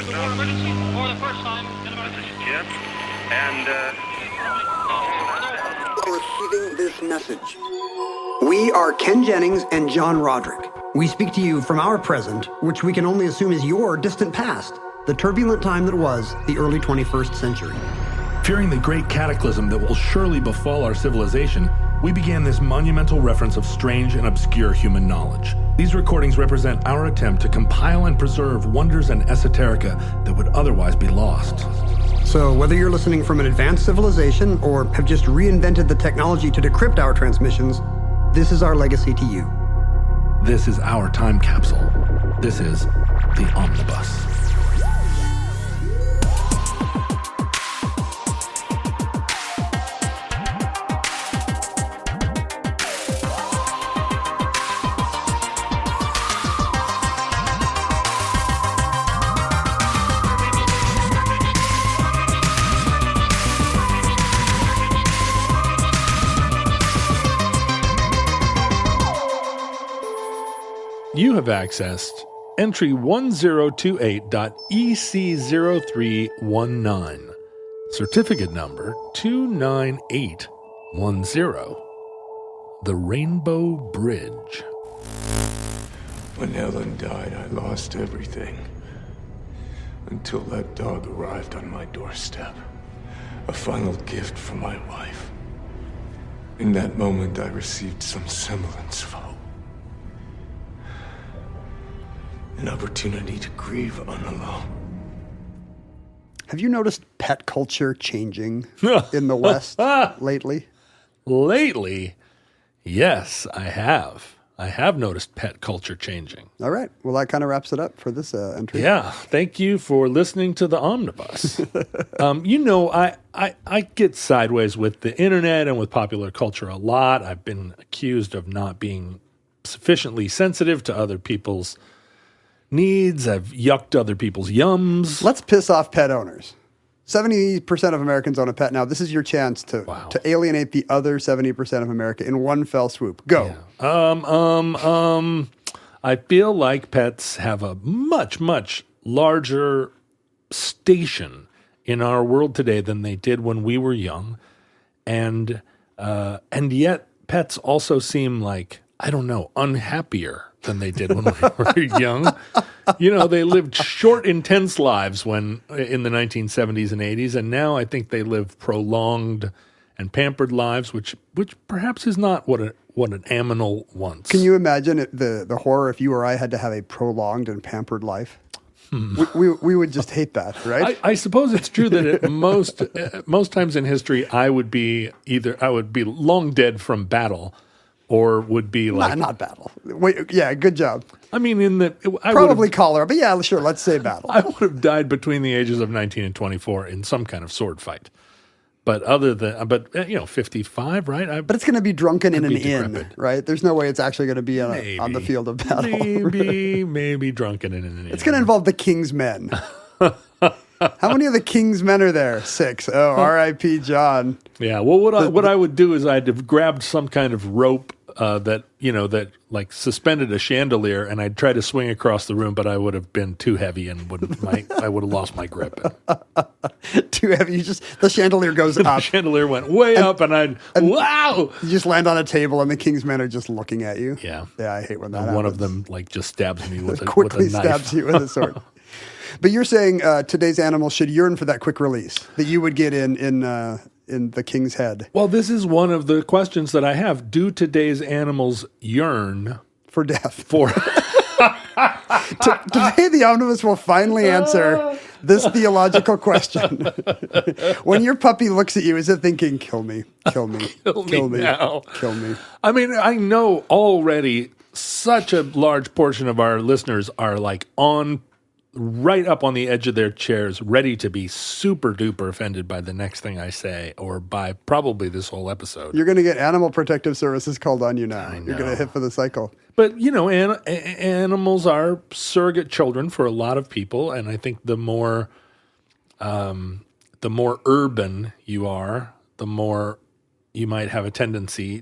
emergency for the first time in about... This is Jim, and, Receiving this message. We are Ken Jennings and John Roderick. We speak to you from our present, which we can only assume is your distant past, the turbulent time that was the early 21st century. Fearing the great cataclysm that will surely befall our civilization, we began this monumental reference of strange and obscure human knowledge. These recordings represent our attempt to compile and preserve wonders and esoterica that would otherwise be lost. So whether you're listening from an advanced civilization or have just reinvented the technology to decrypt our transmissions, this is our legacy to you. This is our time capsule. This is the Omnibus. You have accessed entry 1028.EC0319, certificate number 29810, the Rainbow Bridge. When Ellen died, I lost everything. Until that dog arrived on my doorstep. A final gift from my wife. In that moment, I received some semblance of hope. An opportunity to grieve unalone. Have you noticed pet culture changing in the West lately? Lately? Yes, I have. I have noticed pet culture changing. All right. Well, that kind of wraps it up for this entry. Yeah. Thank you for listening to the Omnibus. I get sideways with the internet and with popular culture a lot. I've been accused of not being sufficiently sensitive to other people's needs. I've yucked other people's yums. Let's piss off pet owners. 70% of Americans own a pet now. This is your chance to alienate the other 70% of America in one fell swoop. Go. Yeah. I feel like pets have a much, much larger station in our world today than they did when we were young. And yet pets also seem like, I don't know, unhappier than they did when we were young. You know, they lived short, intense lives when in the 1970s and 80s, and now I think they live prolonged and pampered lives, which perhaps is not what an aminal wants. Can you imagine the horror if you or I had to have a prolonged and pampered life? We would just hate that, right? I suppose it's true that most times in history, I would be long dead from battle, or would be like... Not battle. Wait, yeah, good job. I mean, probably cholera, but yeah, sure, let's say battle. I would have died between the ages of 19 and 24 in some kind of sword fight. But 55, right? But it's going to be drunken in an inn, right? There's no way it's actually going to be on the field of battle. Maybe drunken in an inn. It's going to involve the king's men. How many of the king's men are there? 6. Oh, R.I.P. John. Yeah. Well, what I would do is I'd have grabbed some kind of rope that like suspended a chandelier, and I'd try to swing across the room, but I would have been too heavy and I would have lost my grip. Too heavy. The chandelier goes up. The chandelier went way up, and wow! You just land on a table, and the king's men are just looking at you. Yeah. Yeah, I hate when that happens. One of them just stabs me with a quickly knife. Stabs you with a sword. But you're saying today's animals should yearn for that quick release that you would get in the king's head. Well, this is one of the questions that I have. Do today's animals yearn for death? Today, the Omnibus will finally answer this theological question. When your puppy looks at you, is it thinking, kill me, kill me, kill me now. Kill me? I mean, I know already such a large portion of our listeners are like right up on the edge of their chairs, ready to be super duper offended by the next thing I say, or by probably this whole episode. You're going to get Animal Protective Services called on you now. You're going to hit for the cycle. But, animals are surrogate children for a lot of people, and I think the more urban you are, the more you might have a tendency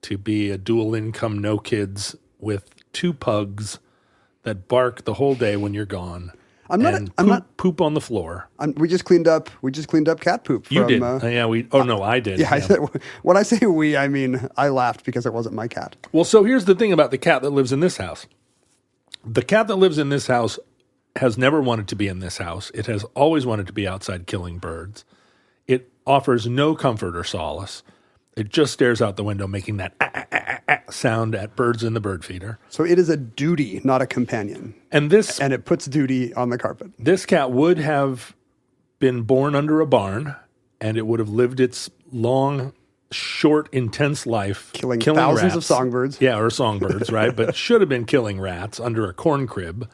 to be a dual income, no kids with 2 pugs that bark the whole day when you're gone. I'm not. Poop on the floor. We just cleaned up cat poop. You from, did. I did. Yeah, I said, when I say we, I mean I laughed because it wasn't my cat. Well, so here's the thing about the cat that lives in this house. The cat that lives in this house has never wanted to be in this house. It has always wanted to be outside killing birds. It offers no comfort or solace. It just stares out the window, making that sound at birds in the bird feeder. So it is a duty, not a companion. And it puts duty on the carpet. This cat would have been born under a barn, and it would have lived its long, short, intense life killing thousands rats. of songbirds. Yeah, or songbirds, right? But should have been killing rats under a corn crib.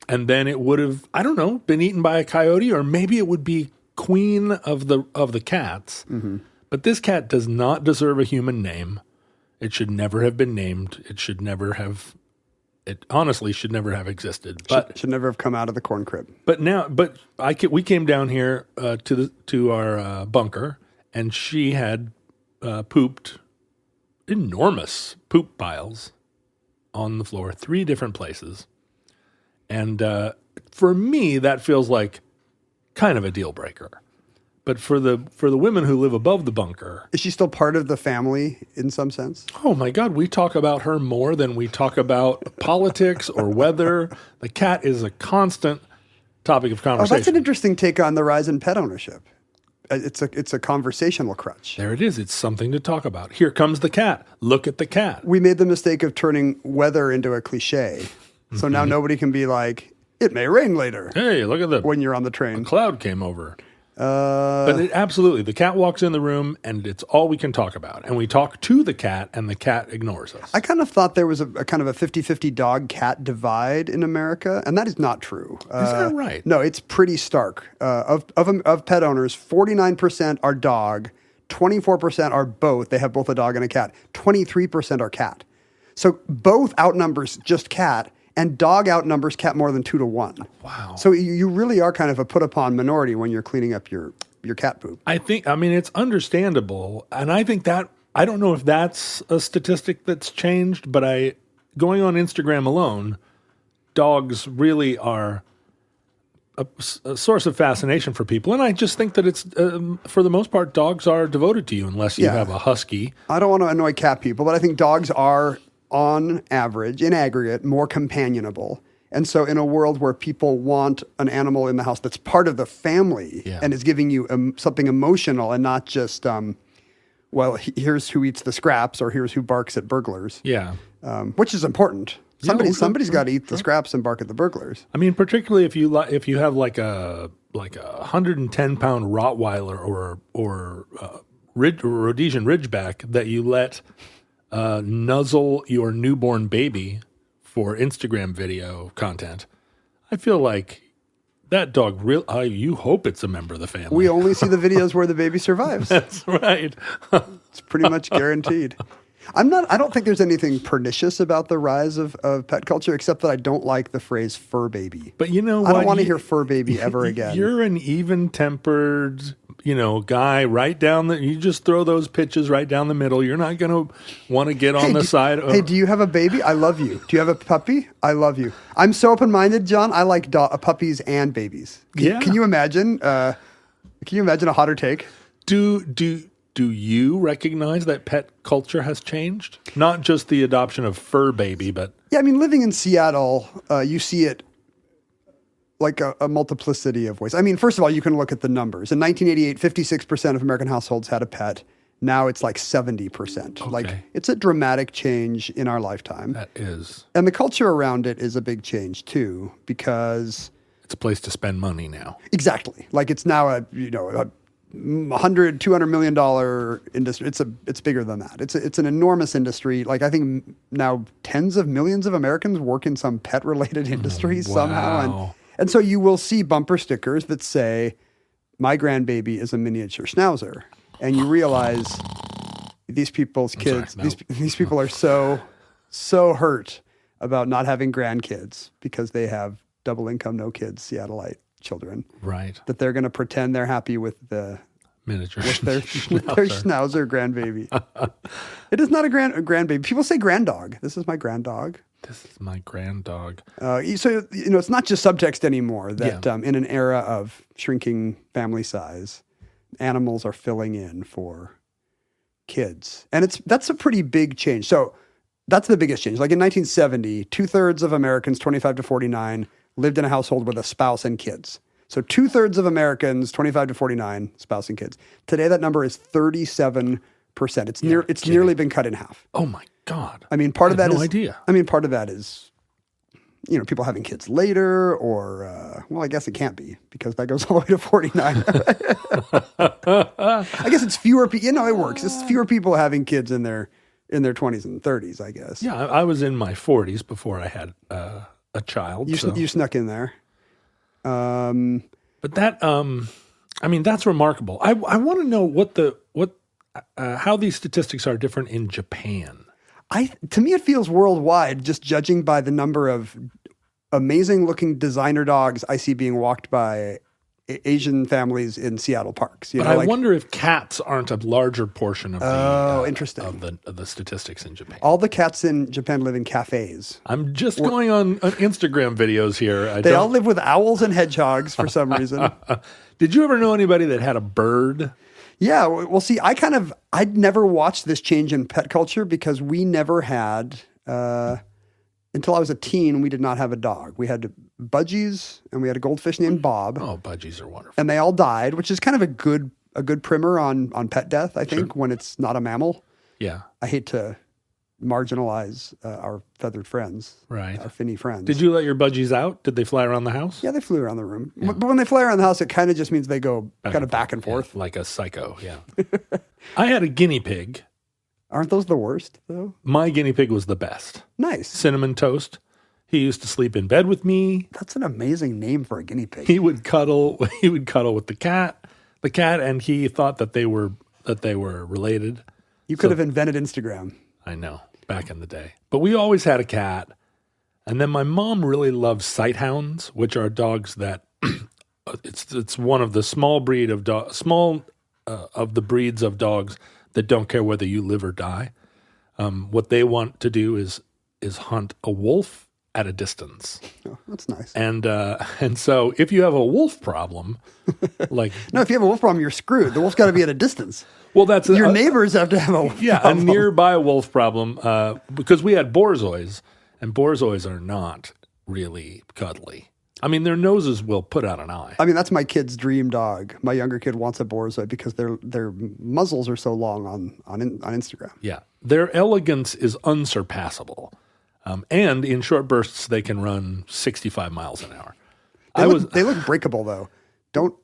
And then it would have, I don't know, been eaten by a coyote, or maybe it would be queen of the cats. Mm-hmm. But this cat does not deserve a human name. It should never have been named. It honestly should never have existed. But should never have come out of the corn crib. We came down here to our bunker, and she had pooped enormous poop piles on the floor, 3 different places. And for me, that feels like kind of a deal breaker. But for the women who live above the bunker, is she still part of the family in some sense? Oh my God, we talk about her more than we talk about politics or weather. The cat is a constant topic of conversation. Oh, that's an interesting take on the rise in pet ownership. It's a conversational crutch. There it is. It's something to talk about. Here comes the cat. Look at the cat. We made the mistake of turning weather into a cliche. So now nobody can be like, it may rain later. Hey, look at that. When you're on the train. A cloud came over. But absolutely, the cat walks in the room, and it's all we can talk about. And we talk to the cat, and the cat ignores us. I kind of thought there was a kind of a 50-50 dog-cat divide in America, and that is not true. Is that right? No, it's pretty stark. Of pet owners, 49% are dog, 24% are both. They have both a dog and a cat. 23% are cat. So both outnumbers just cat, and dog outnumbers cat more than 2 to 1. Wow. So you really are kind of a put-upon minority when you're cleaning up your cat poop. I mean, it's understandable. And I think that, I don't know if that's a statistic that's changed, but going on Instagram alone, dogs really are a source of fascination for people. And I just think that it's, for the most part, dogs are devoted to you unless you have a husky. I don't want to annoy cat people, but I think dogs are, on average, in aggregate, more companionable. And so in a world where people want an animal in the house that's part of the family and is giving you something emotional and not just, here's who eats the scraps or here's who barks at burglars. Yeah. Which is important. Somebody's got to eat the scraps and bark at the burglars. I mean, particularly if you have like a 110-pound Rottweiler or Rhodesian Ridgeback that you let nuzzle your newborn baby for Instagram video content, I feel like that dog you hope it's a member of the family. We only see the videos where the baby survives. That's right. It's pretty much guaranteed. I don't think there's anything pernicious about the rise of pet culture, except that I don't like the phrase fur baby. But you know what? I don't want to hear fur baby ever again. You're an even-tempered, guy right down you just throw those pitches right down the middle. You're not going to want to get on the side. Hey, do you have a baby? I love you. Do you have a puppy? I love you. I'm so open-minded, John. I like puppies and babies. Can you imagine? Can you imagine a hotter take? Do you recognize that pet culture has changed? Not just the adoption of fur baby, but... Yeah, I mean, living in Seattle, you see it like a multiplicity of ways. I mean, first of all, you can look at the numbers. In 1988, 56% of American households had a pet. Now it's like 70%. Okay. Like, it's a dramatic change in our lifetime. That is. And the culture around it is a big change, too, because... It's a place to spend money now. Exactly. Like, it's now a $200 million industry. It's bigger than that. It's an enormous industry. Like, I think now tens of millions of Americans work in some pet related industry somehow. And so you will see bumper stickers that say, my grandbaby is a miniature schnauzer. And you realize these people's kids, these people are so hurt about not having grandkids because they have double income, no kids, Seattleite children. Right. That they're going to pretend they're happy with their schnauzer grandbaby. It is not a grandbaby. People say granddog. This is my granddog. This is my grand dog. So, it's not just subtext anymore that in an era of shrinking family size, animals are filling in for kids. And that's a pretty big change. So that's the biggest change. Like in 1970, 2/3 of Americans, 25 to 49, lived in a household with a spouse and kids. So 2/3 of Americans, 25 to 49, spouse and kids. Today, that number is 37%. It's nearly been cut in half. Oh my God. I mean, part of that is, no idea. I mean, part of that is, people having kids later, or, I guess it can't be because that goes all the way to 49. I guess it's fewer people, it works. It's fewer people having kids in their 20s and 30s, I guess. Yeah, I was in my 40s before I had a child. You snuck in there. But that, that's remarkable. I want to know how these statistics are different in Japan. To me, it feels worldwide, just judging by the number of amazing looking designer dogs I see being walked by Asian families in Seattle parks. But I wonder if cats aren't a larger portion of interesting. Of the statistics in Japan. All the cats in Japan live in cafes. I'm just going on Instagram videos here. They all live with owls and hedgehogs for some reason. Did you ever know anybody that had a bird? Yeah, well, see, I'd never watched this change in pet culture because we never had, until I was a teen, we did not have a dog. We had budgies and we had a goldfish named Bob. Oh, budgies are wonderful. And they all died, which is kind of a good primer on pet death, I think, when it's not a mammal. Yeah. I hate to marginalize our feathered friends, right? Our finny friends. Did you let your budgies out? Did they fly around the house? Yeah, they flew around the room. Yeah. But when they fly around the house, it kind of just means they go back and forth. Yeah, like a psycho, yeah. I had a guinea pig. Aren't those the worst, though? My guinea pig was the best. Nice. Cinnamon Toast. He used to sleep in bed with me. That's an amazing name for a guinea pig. He would cuddle with the cat, and he thought that they were related. You could have invented Instagram. I know. Back in the day. But we always had a cat. And then my mom really loved sighthounds, which are dogs that it's one of the small of the breeds of dogs that don't care whether you live or die. What they want to do is hunt a wolf at a distance. Oh, that's nice. And so if you have a wolf problem, like no, if you have a wolf problem, you're screwed. The wolf's got to be at a distance. Well, that's your neighbors have to have a wolf problem. A nearby wolf problem because we had borzois, and borzois are not really cuddly. I mean, their noses will put out an eye. I mean, that's my kid's dream dog. My younger kid wants a borzoi because their muzzles are so long on Instagram. Yeah, their elegance is unsurpassable, and in short bursts they can run 65 miles an hour. They look breakable though. Don't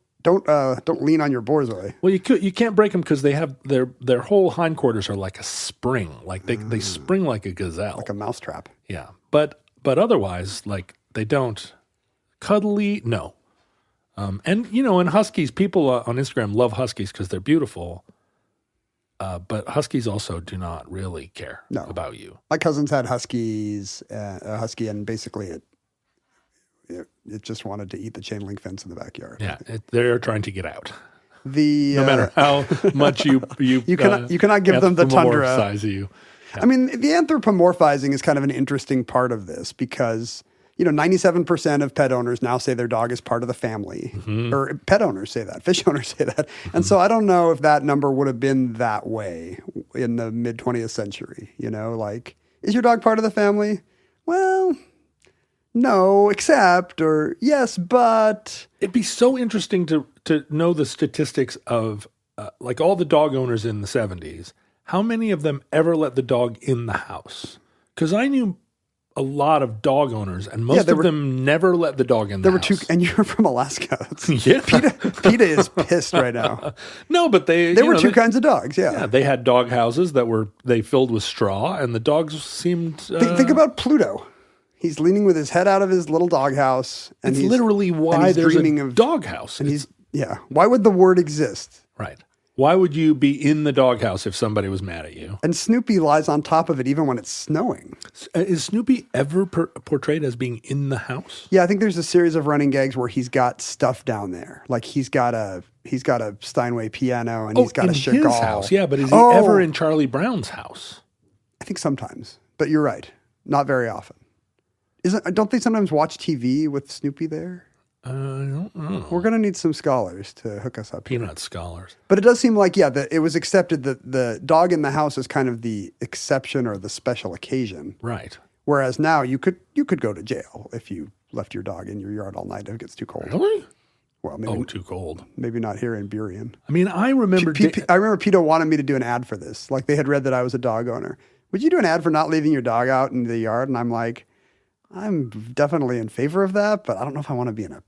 lean on your borzoi. Well, you can't break them because they have their whole hindquarters are like a spring, like they spring like a gazelle, like a mousetrap. Yeah, but otherwise, like they don't cuddly. No, and huskies. People on Instagram love huskies because they're beautiful. But huskies also do not really care about you. My cousins had huskies, a husky, and basically it just wanted to eat the chain link fence in the backyard. Yeah, they're trying to get out. No matter how much you cannot give them the tundra. You. Yeah. I mean, the anthropomorphizing is kind of an interesting part of this because 97% of pet owners now say their dog is part of the family, or pet owners say that, fish owners say that, and so I don't know if that number would have been that way in the mid 20th century. Like, is your dog part of the family? Well. No, except, or yes, but. It'd be so interesting to know the statistics of like all the dog owners in the 70s. How many of them ever let the dog in the house? Because I knew a lot of dog owners, and most of them never let the dog in the house. There were two, and you're from Alaska. Yeah. PETA is pissed right now. No, but there were two kinds of dogs, yeah. Yeah, they had dog houses they filled with straw, and the dogs seemed... Think about Pluto. He's leaning with his head out of his little doghouse. And it's literally why there's a doghouse. And why would the word exist? Right. Why would you be in the doghouse if somebody was mad at you? And Snoopy lies on top of it even when it's snowing. Is Snoopy ever portrayed as being in the house? Yeah, I think there's a series of running gags where he's got stuff down there. Like he's got a Steinway piano and he's got a Chagall. In his house, yeah, but is he ever in Charlie Brown's house? I think sometimes, but you're right. Not very often. Don't they sometimes watch TV with Snoopy there? I don't know. We're going to need some scholars to hook us up here. Peanut scholars. But it does seem like, that it was accepted that the dog in the house is kind of the exception or the special occasion. Right. Whereas now you could go to jail if you left your dog in your yard all night if it gets too cold. Really? Well, maybe, too cold. Maybe not here in Burien. I mean, I remember... I remember Pito wanted me to do an ad for this. Like they had read that I was a dog owner. Would you do an ad for not leaving your dog out in the yard? And I'm like, I'm definitely in favor of that, but I don't know if I want to be in a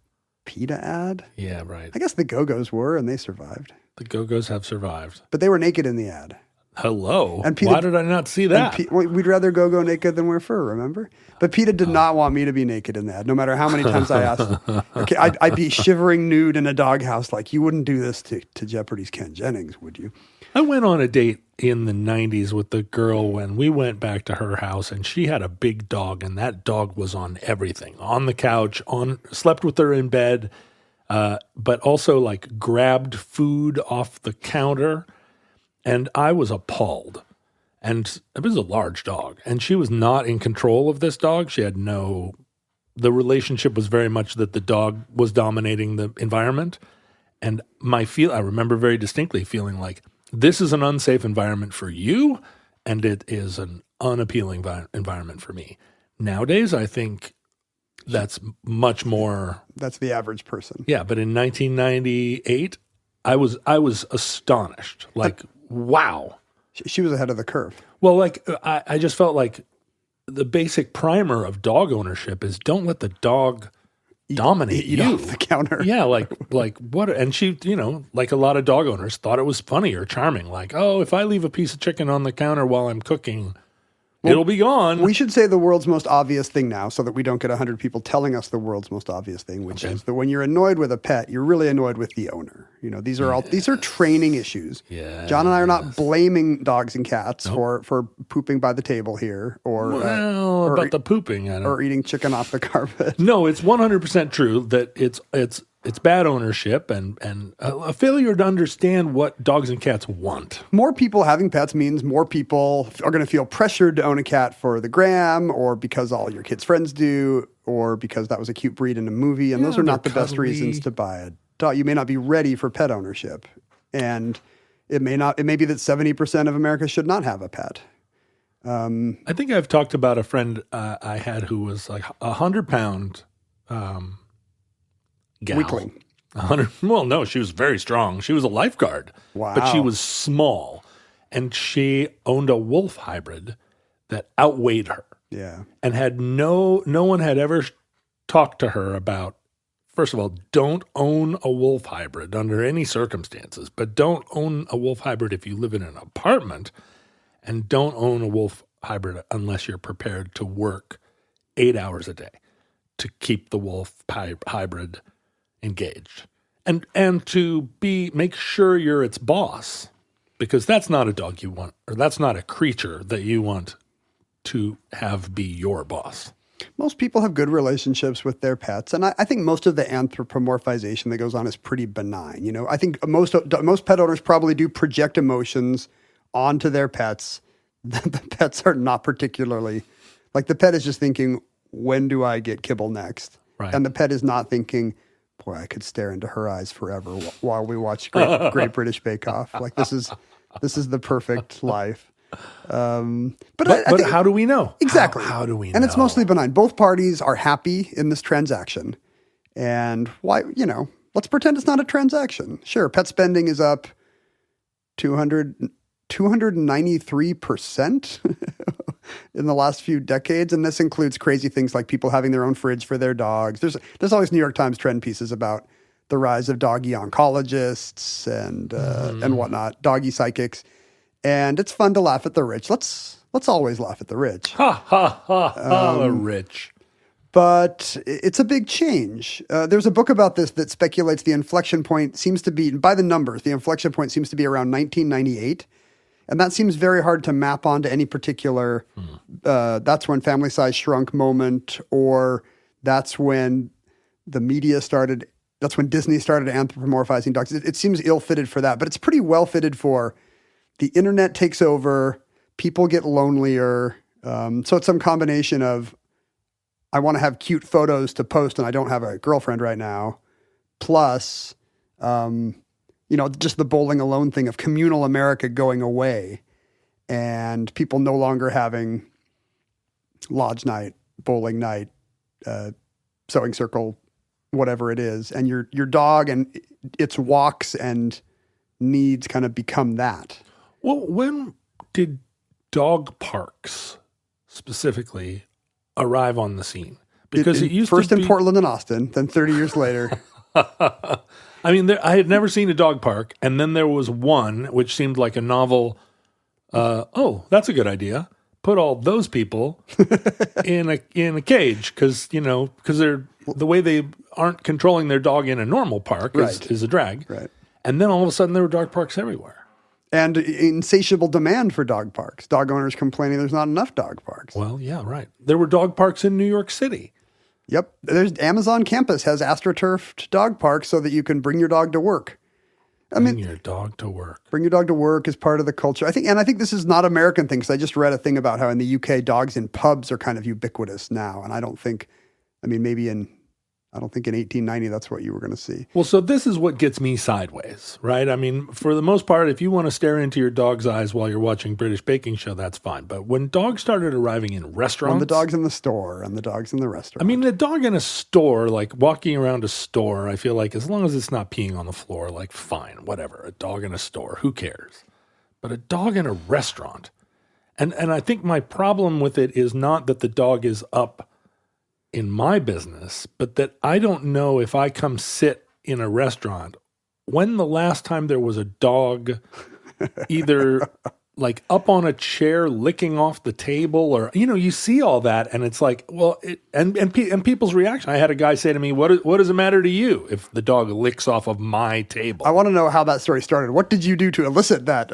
PETA ad. Yeah, right. I guess the Go-Go's were, and they survived. The Go-Go's have survived. But they were naked in the ad. Hello. And PETA, why did I not see that? We'd rather go naked than wear fur, remember? But PETA did not want me to be naked in that, no matter how many times I asked. Okay, I'd be shivering nude in a doghouse. Like, you wouldn't do this to Jeopardy's Ken Jennings, would you? I went on a date in the 90s with the girl when we went back to her house, and she had a big dog, and that dog was on everything. On the couch, slept with her in bed, but also like grabbed food off the counter. And I was appalled. And it was a large dog. And she was not in control of this dog. She had the relationship was very much that the dog was dominating the environment. And I remember very distinctly feeling like, this is an unsafe environment for you, and it is an unappealing environment for me. Nowadays, I think that's much more... That's the average person. Yeah, but in 1998, I was astonished. Like, wow. She was ahead of the curve. Well, like, I just felt like the basic primer of dog ownership is don't let the dog dominate eat you. Off the counter. Yeah, like what? And she, like a lot of dog owners thought it was funny or charming. Like, oh, if I leave a piece of chicken on the counter while I'm cooking, it'll be gone. We should say the world's most obvious thing now so that we don't get 100 people telling us the world's most obvious thing, which is that when you're annoyed with a pet, you're really annoyed with the owner. These are training issues. Yeah. John and I are not blaming dogs and cats for pooping by the table here or about the pooping or eating chicken off the carpet. No, it's 100% true that it's bad ownership and a failure to understand what dogs and cats want. More people having pets means more people are going to feel pressured to own a cat for the gram or because all your kids' friends do or because that was a cute breed in a movie. And those are not the best reasons to buy a dog. You may not be ready for pet ownership. And it may be that 70% of America should not have a pet. I think I've talked about a friend I had who was like 100-pound gal. Weakling. 100. Well, no, she was very strong. She was a lifeguard. Wow. But she was small, and she owned a wolf hybrid that outweighed her. Yeah. And had no one had ever talked to her about. First of all, don't own a wolf hybrid under any circumstances. But don't own a wolf hybrid if you live in an apartment, and don't own a wolf hybrid unless you're prepared to work 8 hours a day to keep the wolf hybrid engaged and to make sure you're its boss, because that's not a dog you want, or that's not a creature that you want to have be your boss. Most people have good relationships with their pets, and I think most of the anthropomorphization that goes on is pretty benign. I think most pet owners probably do project emotions onto their pets. The pets are not particularly, like the pet is just thinking, when do I get kibble next? Right. And the pet is not thinking, boy, I could stare into her eyes forever while we watch Great British Bake Off. Like this is the perfect life. But how do we know? Exactly. How do we know? And it's mostly benign. Both parties are happy in this transaction. And why, let's pretend it's not a transaction. Sure, pet spending is up 293% in the last few decades. And this includes crazy things like people having their own fridge for their dogs. There's always New York Times trend pieces about the rise of doggy oncologists and whatnot, doggy psychics. And it's fun to laugh at the rich. Let's always laugh at the rich. Ha, ha, ha, ha, the rich. But it's a big change. There's a book about this that speculates the inflection point seems to be, by the numbers, the inflection point seems to be around 1998. And that seems very hard to map onto any particular, that's when Family Size Shrunk moment, or that's when the media started, that's when Disney started anthropomorphizing dogs. It seems ill-fitted for that, but it's pretty well-fitted for the internet takes over, people get lonelier. So it's some combination of I want to have cute photos to post and I don't have a girlfriend right now. Plus, just the bowling alone thing of communal America going away and people no longer having lodge night, bowling night, sewing circle, whatever it is. And your dog and its walks and needs kind of become that. Well, when did dog parks specifically arrive on the scene? Because it used first to be in Portland and Austin, then 30 years later. I mean, I had never seen a dog park, and then there was one which seemed like a novel. That's a good idea. Put all those people in a cage because they're the way they aren't controlling their dog in a normal park is a drag. Right. And then all of a sudden there were dog parks everywhere. And insatiable demand for dog parks. Dog owners complaining there's not enough dog parks. Well, yeah, right. There were dog parks in New York City. Yep. There's Amazon campus has astroturfed dog parks so that you can bring your dog to work. Bring your dog to work. Bring your dog to work is part of the culture. I think this is not American thing because I just read a thing about how in the UK dogs in pubs are kind of ubiquitous now. And I don't think in 1890 that's what you were going to see. Well, so this is what gets me sideways, right? I mean, for the most part, if you want to stare into your dog's eyes while you're watching British Baking Show, that's fine. But when dogs started arriving in restaurants... When the dog's in the store and the dog's in the restaurant. I mean, a dog in a store, like walking around a store, I feel like as long as it's not peeing on the floor, like fine, whatever. A dog in a store, who cares? But a dog in a restaurant. And I think my problem with it is not that the dog is up in my business, but that I don't know if I come sit in a restaurant, when the last time there was a dog either like up on a chair licking off the table or, you see all that and it's like, well, and people's reaction. I had a guy say to me, what does it matter to you if the dog licks off of my table? I want to know how that story started. What did you do to elicit that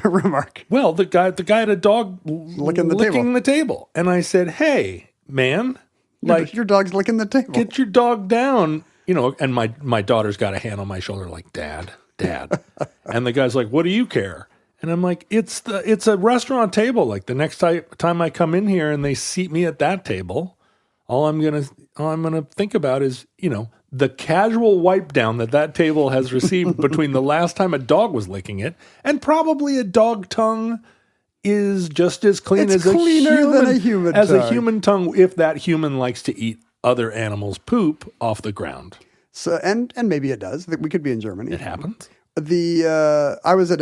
remark? Well, the guy had a dog licking the table. And I said, hey, man, like your dog's licking the table. Get your dog down, and my daughter's got a hand on my shoulder like, Dad. And the guy's like, what do you care? And I'm like, it's a restaurant table. Like the next time I come in here and they seat me at that table, all I'm going to think about is, the casual wipe down that table has received between the last time a dog was licking it and probably a dog tongue is just as clean it's as cleaner than a human tongue. a human tongue if that human likes to eat other animals' poop off the ground. So and maybe it does. We could be in Germany. It happens. I was at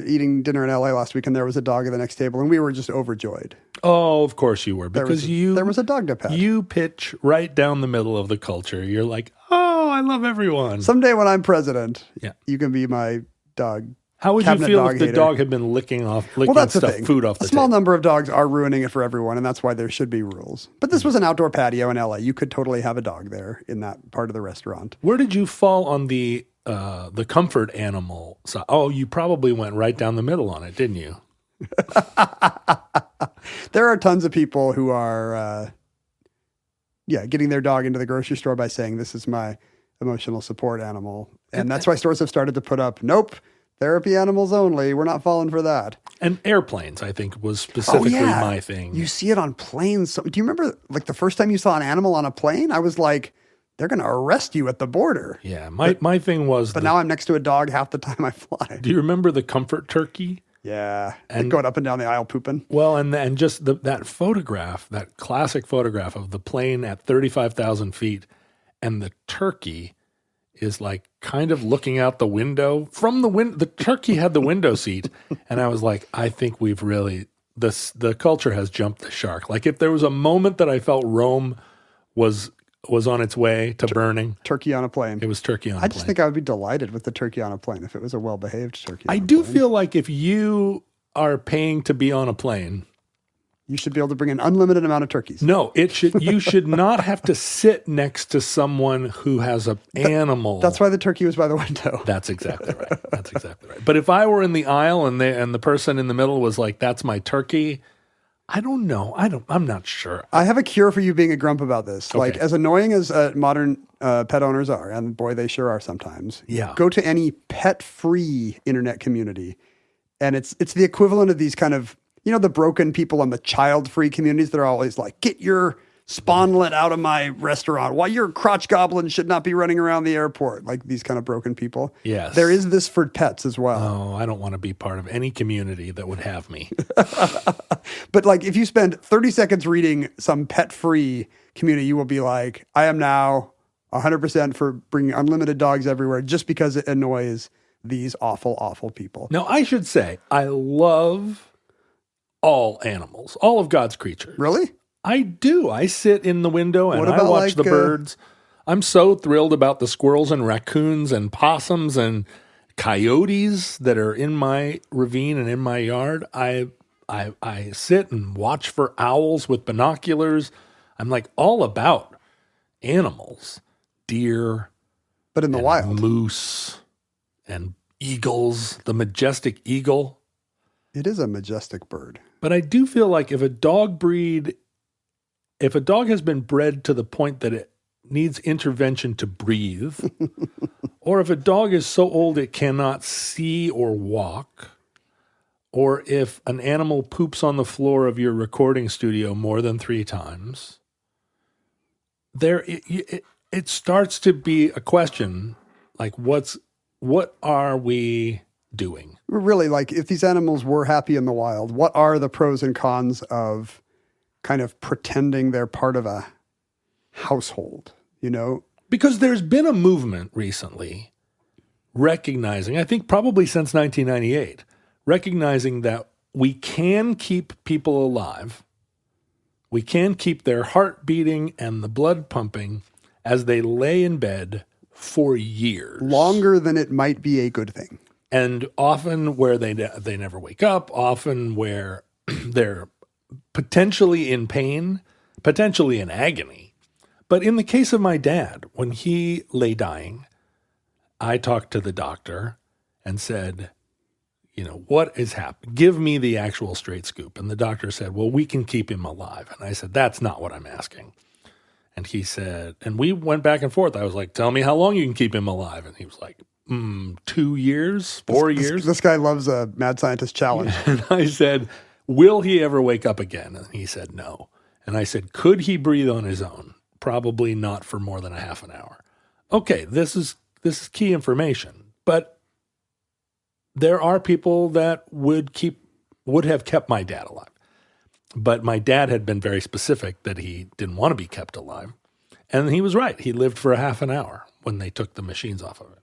eating dinner in LA last week, and there was a dog at the next table, and we were just overjoyed. Oh, of course you were, because there was a dog to pet. You pitch right down the middle of the culture. You're like, oh, I love everyone. Someday when I'm president, you can be my dog. How would you feel if the dog had been licking food off the table? A small number of dogs are ruining it for everyone, and that's why there should be rules. But this was an outdoor patio in LA. You could totally have a dog there in that part of the restaurant. Where did you fall on the comfort animal side? Oh, you probably went right down the middle on it, didn't you? There are tons of people who are, getting their dog into the grocery store by saying, this is my emotional support animal. And that's why stores have started to put up, nope, therapy animals only. We're not falling for that. And airplanes, I think, was specifically my thing. You see it on planes. So, do you remember like the first time you saw an animal on a plane? I was like, they're going to arrest you at the border. Yeah, my thing was... But now I'm next to a dog half the time I fly. Do you remember the comfort turkey? Yeah, and going up and down the aisle pooping. Well, and just that photograph, that classic photograph of the plane at 35,000 feet, and the turkey is like kind of looking out the window. From the window, the turkey had the window seat, and I was like, I think we've really... The culture has jumped the shark. Like if there was a moment that I felt Rome was on its way to burning. Turkey on a plane. It was turkey on a plane. I just think I would be delighted with the turkey on a plane if it was a well-behaved turkey. I do feel like if you are paying to be on a plane, you should be able to bring an unlimited amount of turkeys. No, you should not have to sit next to someone who has an animal. That's why the turkey was by the window. That's exactly right. But if I were in the aisle and the person in the middle was like, that's my turkey, I don't know. I'm not sure. I have a cure for you being a grump about this. Okay. Like, as annoying as modern pet owners are, and boy, they sure are sometimes. Yeah. Go to any pet-free internet community, and it's the equivalent of these kind of, the broken people on the child-free communities that are always like, get your Spawnlet out of my restaurant. Why your crotch goblin should not be running around the airport. Like these kind of broken people. Yes. There is this for pets as well. Oh, I don't want to be part of any community that would have me. But like if you spend 30 seconds reading some pet-free community, you will be like, I am now 100% for bringing unlimited dogs everywhere just because it annoys these awful, awful people. Now, I should say, I love all animals, all of God's creatures. Really? I do. I sit in the window and What I about, watch like, the birds. I'm so thrilled about the squirrels and raccoons and possums and coyotes that are in my ravine and in my yard. I sit and watch for owls with binoculars. I'm like all about animals, deer, But in the wild. moose, and eagles, the majestic eagle. It is a majestic bird. But I do feel like if a dog has been bred to the point that it needs intervention to breathe, or if a dog is so old it cannot see or walk, or if an animal poops on the floor of your recording studio more than 3 times, it starts to be a question like, what are we doing? Really, like if these animals were happy in the wild, what are the pros and cons of kind of pretending they're part of a household, you know? Because there's been a movement recently recognizing, I think probably since 1998, recognizing that we can keep people alive. We can keep their heart beating and the blood pumping as they lay in bed for years. Longer than it might be a good thing. And often where they never wake up, often where they're potentially in pain, potentially in agony. But in the case of my dad, when he lay dying, I talked to the doctor and said, what is happening? Give me the actual straight scoop. And the doctor said, well, we can keep him alive. And I said, that's not what I'm asking. And he said, and we went back and forth. I was like, tell me how long you can keep him alive. And he was like, 2 years, 4 years. This guy loves a mad scientist challenge. And I said, will he ever wake up again? And he said, no. And I said, could he breathe on his own? Probably not for more than a half an hour. Okay, this is key information. But there are people that would have kept my dad alive. But my dad had been very specific that he didn't want to be kept alive. And he was right. He lived for a half an hour when they took the machines off of him.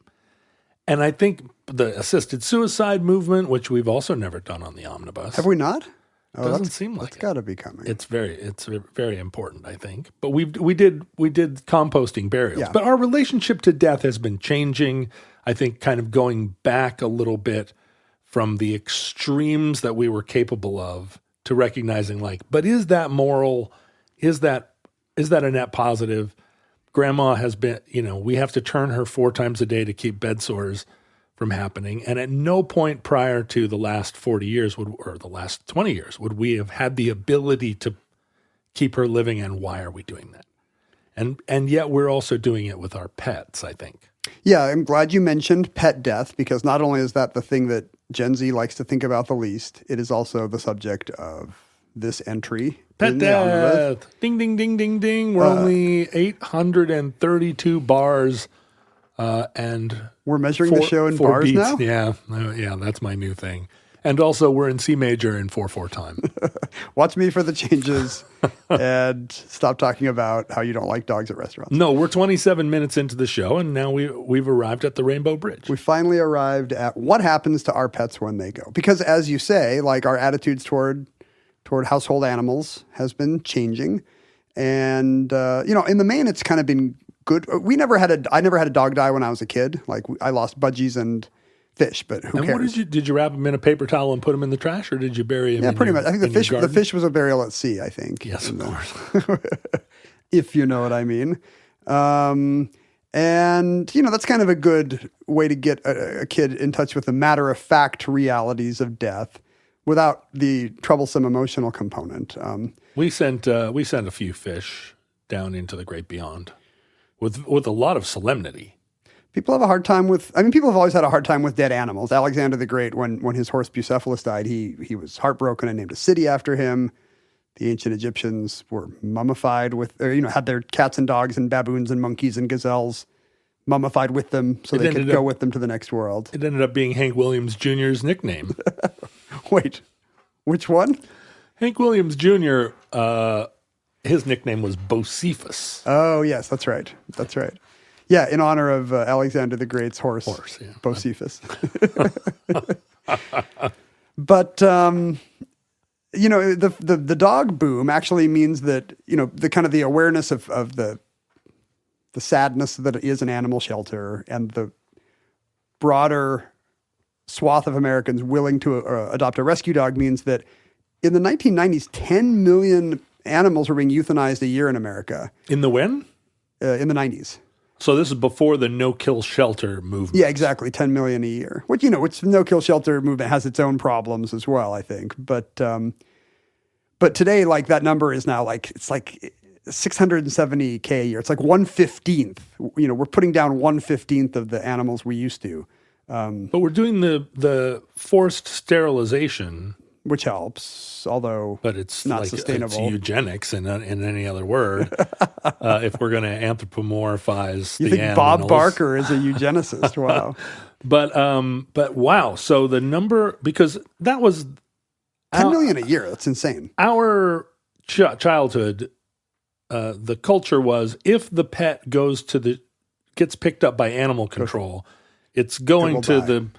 And I think the assisted suicide movement, which we've also never done on the omnibus. Have we not? Doesn't seem like It's got to be coming. It's very important, I think. But we did composting burials. Yeah. But our relationship to death has been changing, I think, kind of going back a little bit from the extremes that we were capable of to recognizing but is that moral? Is that a net positive? Grandma has been, we have to turn her 4 times a day to keep bed sores from happening. And at no point prior to the last 40 years or the last 20 years would we have had the ability to keep her living. And why are we doing that? And yet we're also doing it with our pets, I think. Yeah, I'm glad you mentioned pet death, because not only is that the thing that Gen Z likes to think about the least, it is also the subject of this entry. Pet death. Ding, ding, ding, ding, ding. We're only 832 bars and we're measuring the show in bars beats. now? Yeah, that's my new thing. And also we're in C major in 4/4 time. Watch me for the changes and stop talking about how you don't like dogs at restaurants. No, we're 27 minutes into the show, and now we've arrived at the Rainbow Bridge. We finally arrived at what happens to our pets when they go. Because as you say, our attitudes toward household animals has been changing. And, in the main, it's kind of been good. I never had a dog die when I was a kid. I lost budgies and fish, but who cares? And what did you wrap them in a paper towel and put them in the trash, or did you bury them? Yeah, pretty much. I think the fish was a burial at sea, I think. Yes, of course. If you know what I mean. And, that's kind of a good way to get a kid in touch with the matter-of-fact realities of death without the troublesome emotional component. We sent a few fish down into the great beyond with a lot of solemnity. People have a hard time people have always had a hard time with dead animals. Alexander the Great, when his horse Bucephalus died, he was heartbroken and named a city after him. the ancient Egyptians were mummified with, or, had their cats and dogs and baboons and monkeys and gazelles mummified with them so they could go with them to the next world. It ended up being Hank Williams Jr.'s nickname. Wait, which one? Hank Williams Jr., his nickname was Bocephus. Oh, yes, that's right. That's right. Yeah, in honor of Alexander the Great's horse yeah. Bocephus. But, the dog boom actually means that, the kind of the awareness of the sadness that is an animal shelter and the broader swath of Americans willing to adopt a rescue dog means that in the 1990s, 10 million animals were being euthanized a year in America. In the when? In the 90s. So this is before the no-kill shelter movement. Yeah, exactly. 10 million a year. Which no-kill shelter movement has its own problems as well, I think. But today, like, that number is now it's like 670K a year. It's like 1/15. We're putting down 1/15 of the animals we used to. But we're doing the forced sterilization, which helps, although but it's not sustainable. It's eugenics in any other word. If we're going to anthropomorphize you the think animals. Bob Barker is a eugenicist? Wow. But wow. So the number, because that was 10 million a year. That's insane. Our childhood, the culture was if the pet gets picked up by animal control, it's going to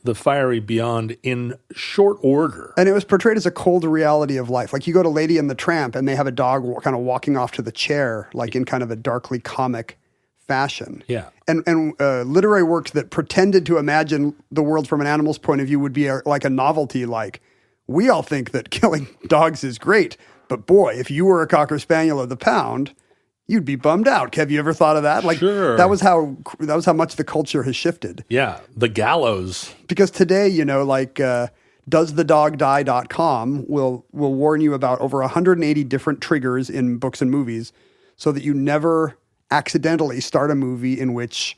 the fiery beyond in short order. And it was portrayed as a cold reality of life. Like, you go to Lady and the Tramp and they have a dog kind of walking off to the chair, like in kind of a darkly comic fashion. Yeah. And literary works that pretended to imagine the world from an animal's point of view would be like a novelty. Like, we all think that killing dogs is great, but boy, if you were a Cocker Spaniel of the pound, you'd be bummed out. Have you ever thought of that? Like, sure. That was how much the culture has shifted. Yeah, the gallows. Because today, doesthedogdie.com will warn you about over 180 different triggers in books and movies so that you never accidentally start a movie in which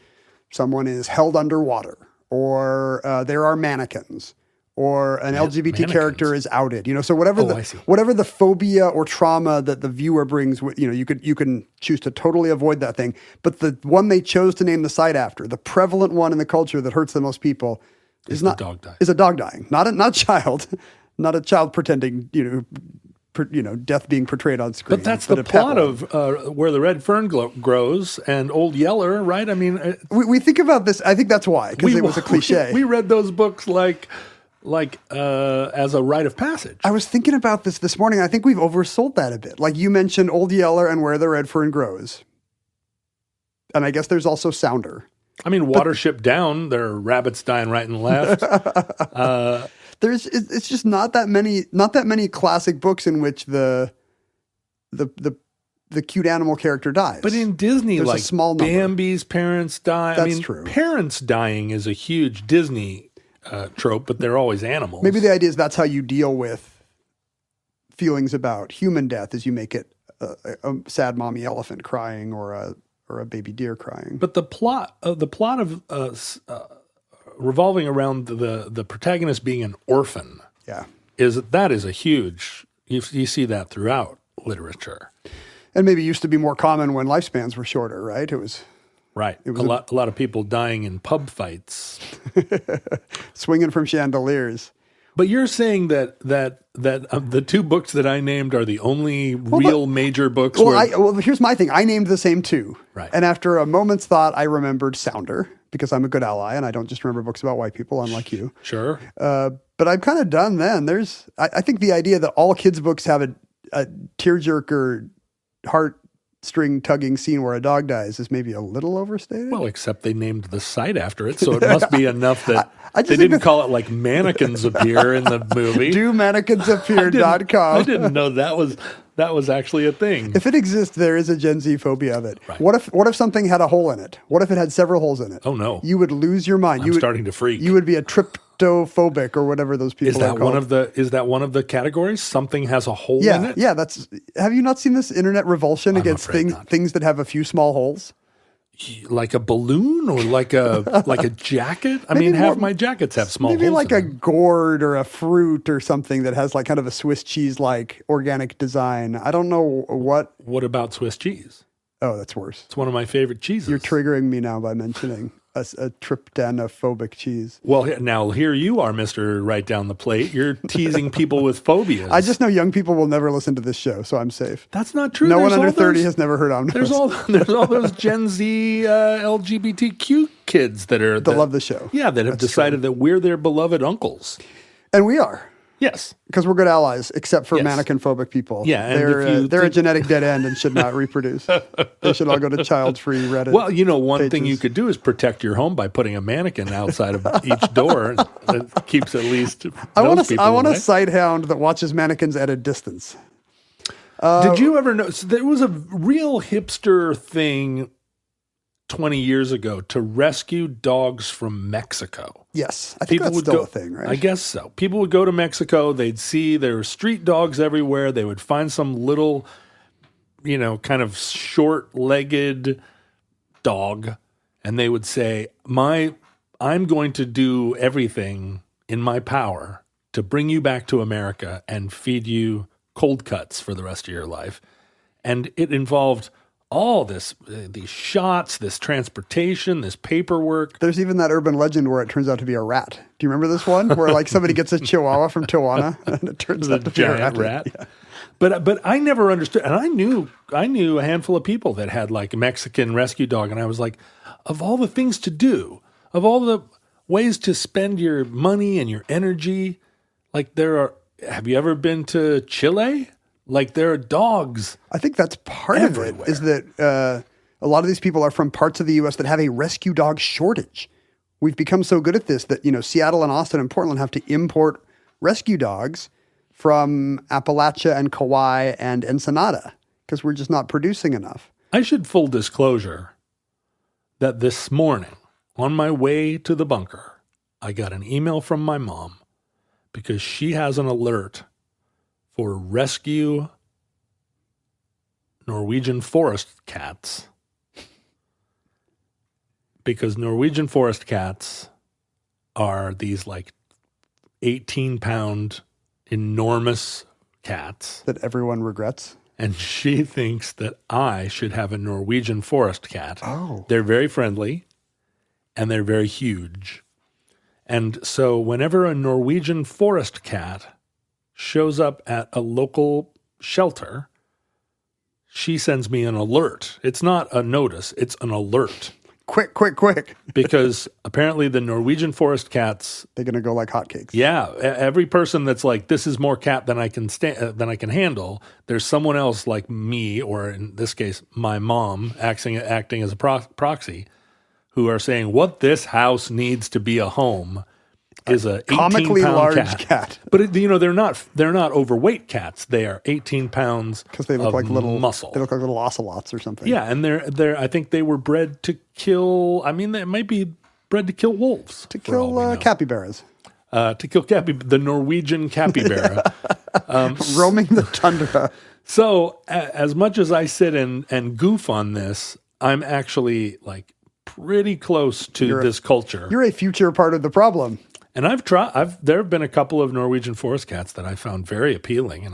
someone is held underwater or there are mannequins. Or an LGBT character is outed, So whatever the phobia or trauma that the viewer brings, you can choose to totally avoid that thing. But the one they chose to name the site after, the prevalent one in the culture that hurts the most people, is a dog dying, not a child, not a child pretending, death being portrayed on screen. But that's the plot of Where the Red Fern Grows and Old Yeller, right? I mean, we think about this. I think that's why, because it was a cliche. We read those books like as a rite of passage. I was thinking about this morning. I think we've oversold that a bit. Like, you mentioned Old Yeller and Where the Red Fern Grows. And I guess there's also Sounder. I mean, Watership Down, there are rabbits dying right and left. It's just not that many classic books in which the cute animal character dies. But in Disney, there's like a small number. Bambi's parents die. That's true. Parents dying is a huge Disney trope, but they're always animals. Maybe the idea is that's how you deal with feelings about human death, is you make it a sad mommy elephant crying or a baby deer crying. But the plot of revolving around the protagonist being an orphan, is a huge. You see that throughout literature, and maybe used to be more common when lifespans were shorter. Right? It was. Right. A lot of people dying in pub fights. Swinging from chandeliers. But you're saying that the two books that I named are the only major books? Well, here's my thing. I named the same two. Right. And after a moment's thought, I remembered Sounder, because I'm a good ally and I don't just remember books about white people, unlike you. Sure. But I'm kind of done then. I think the idea that all kids' books have a tearjerker, heartstring tugging scene where a dog dies is maybe a little overstated. Well, except they named the site after it, so it must be enough that they didn't call it like Mannequins Appear in the movie. DoMannequinsAppear.com. I didn't know that was actually a thing. If it exists, there is a Gen Z phobia of it. Right. What if something had a hole in it? What if it had several holes in it? Oh no. You would lose your mind. I'm starting to freak. You would be a tryptophobic or whatever those people are called. Is that one of the categories? Something has a hole in it? Yeah, have you not seen this internet revulsion against things that have a few small holes? Like a balloon or like a jacket? I mean, half my jackets have small Maybe holes like in a them. gourd or a fruit or something that has like kind of a Swiss cheese like organic design. I don't know what. What about Swiss cheese? Oh, that's worse. It's one of my favorite cheeses. You're triggering me now by mentioning a tryptanophobic cheese. Well, now here you are, Mr. Right Down the Plate. You're teasing people with phobias. I just know young people will never listen to this show, so I'm safe. That's not true. No There's one under all 30 those- has never heard Omnibus. There's all those Gen Z LGBTQ kids that love the show. Yeah, that have decided that we're their beloved uncles. And we are. Yes. Because we're good allies, except for Yes. mannequin-phobic people. Yeah, and they're, if you they're a think- genetic dead end and should not reproduce. They should all go to child-free Reddit. Well, one thing pages. you could do is protect your home by putting a mannequin outside of each door. That keeps at least I those want people a away. sight hound that watches mannequins at a distance. Did you ever know? So there was a real hipster thing 20 years ago to rescue dogs from Mexico. Yes, I think that's still a thing, right? I guess so. People would go to Mexico. They'd see there were street dogs everywhere. They would find some little, kind of short-legged dog, and they would say, I'm going to do everything in my power to bring you back to America and feed you cold cuts for the rest of your life. And it involved all these shots, this transportation, this paperwork. There's even that urban legend where it turns out to be a rat. Do you remember this one? Where like somebody gets a chihuahua from Tijuana and it turns out to be a Giant rat. Yeah. But I never understood, and I knew a handful of people that had like a Mexican rescue dog, and I was like, of all the things to do, of all the ways to spend your money and your energy, like have you ever been to Chile? Like there are dogs. I think that's part everywhere. of it, is that a lot of these people are from parts of the U.S. that have a rescue dog shortage. We've become so good at this that, Seattle and Austin and Portland have to import rescue dogs from Appalachia and Kauai and Ensenada because we're just not producing enough. I should full disclosure that this morning on my way to the bunker, I got an email from my mom because she has an alert for rescue Norwegian forest cats. Because Norwegian forest cats are these like 18-pound enormous cats. That everyone regrets. And she thinks that I should have a Norwegian forest cat. Oh. They're very friendly and they're very huge. And so whenever a Norwegian forest cat shows up at a local shelter, she sends me an alert. It's not a notice, it's an alert. Quick. Because apparently the Norwegian forest cats, They're going to go like hotcakes. yeah, every person that's like, this is more cat than I can than I can handle, there's someone else like me, or in this case, my mom, acting as a proxy, who are saying what this house needs to be a home is a comically 18-pound large cat. But they're not overweight cats. They are 18 pounds Because they look of like little muscle. They look like little ocelots or something. Yeah, and they're I think they were bred to kill. I mean, they might be bred to kill wolves. To for all we kill know. capybaras. To kill the Norwegian capybara. Roaming the tundra. So as much as I sit and goof on this, I'm actually like pretty close to this culture. You're a future part of the problem. And there have been a couple of Norwegian forest cats that I found very appealing. And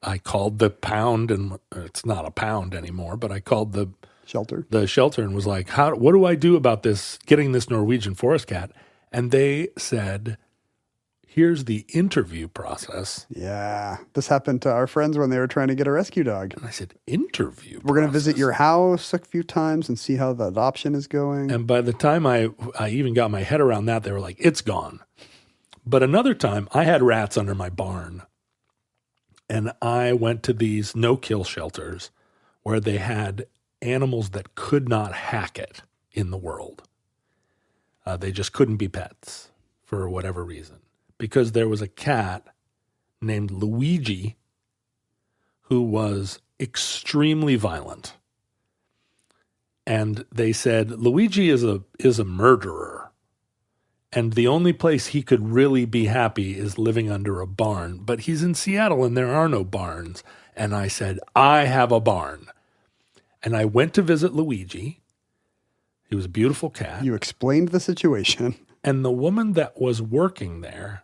I called the pound, and it's not a pound anymore, but I called the shelter and was like, what do I do about getting this Norwegian forest cat? And they said, here's the interview process. Yeah. This happened to our friends when they were trying to get a rescue dog. And I said, interview We're going to visit process? your house a few times and see how the adoption is going. And by the time I even got my head around that, they were like, it's gone. But another time, I had rats under my barn. And I went to these no-kill shelters where they had animals that could not hack it in the world. They just couldn't be pets for whatever reason. Because there was a cat named Luigi who was extremely violent. And they said, Luigi is a murderer. And the only place he could really be happy is living under a barn. But he's in Seattle and there are no barns. And I said, I have a barn. And I went to visit Luigi. He was a beautiful cat. You explained the situation. And the woman that was working there,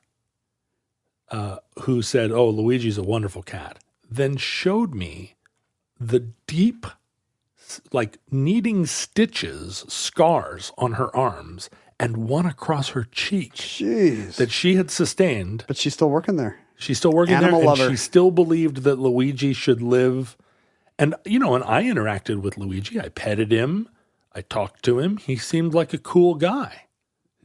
who said, "Oh, Luigi's a wonderful cat," then showed me the deep, like needing stitches, scars on her arms and one across her cheek. Jeez. That she had sustained. But she's still working there. She's still working Animal there, lover. and she still believed that Luigi should live. And, and I interacted with Luigi. I petted him. I talked to him. He seemed like a cool guy,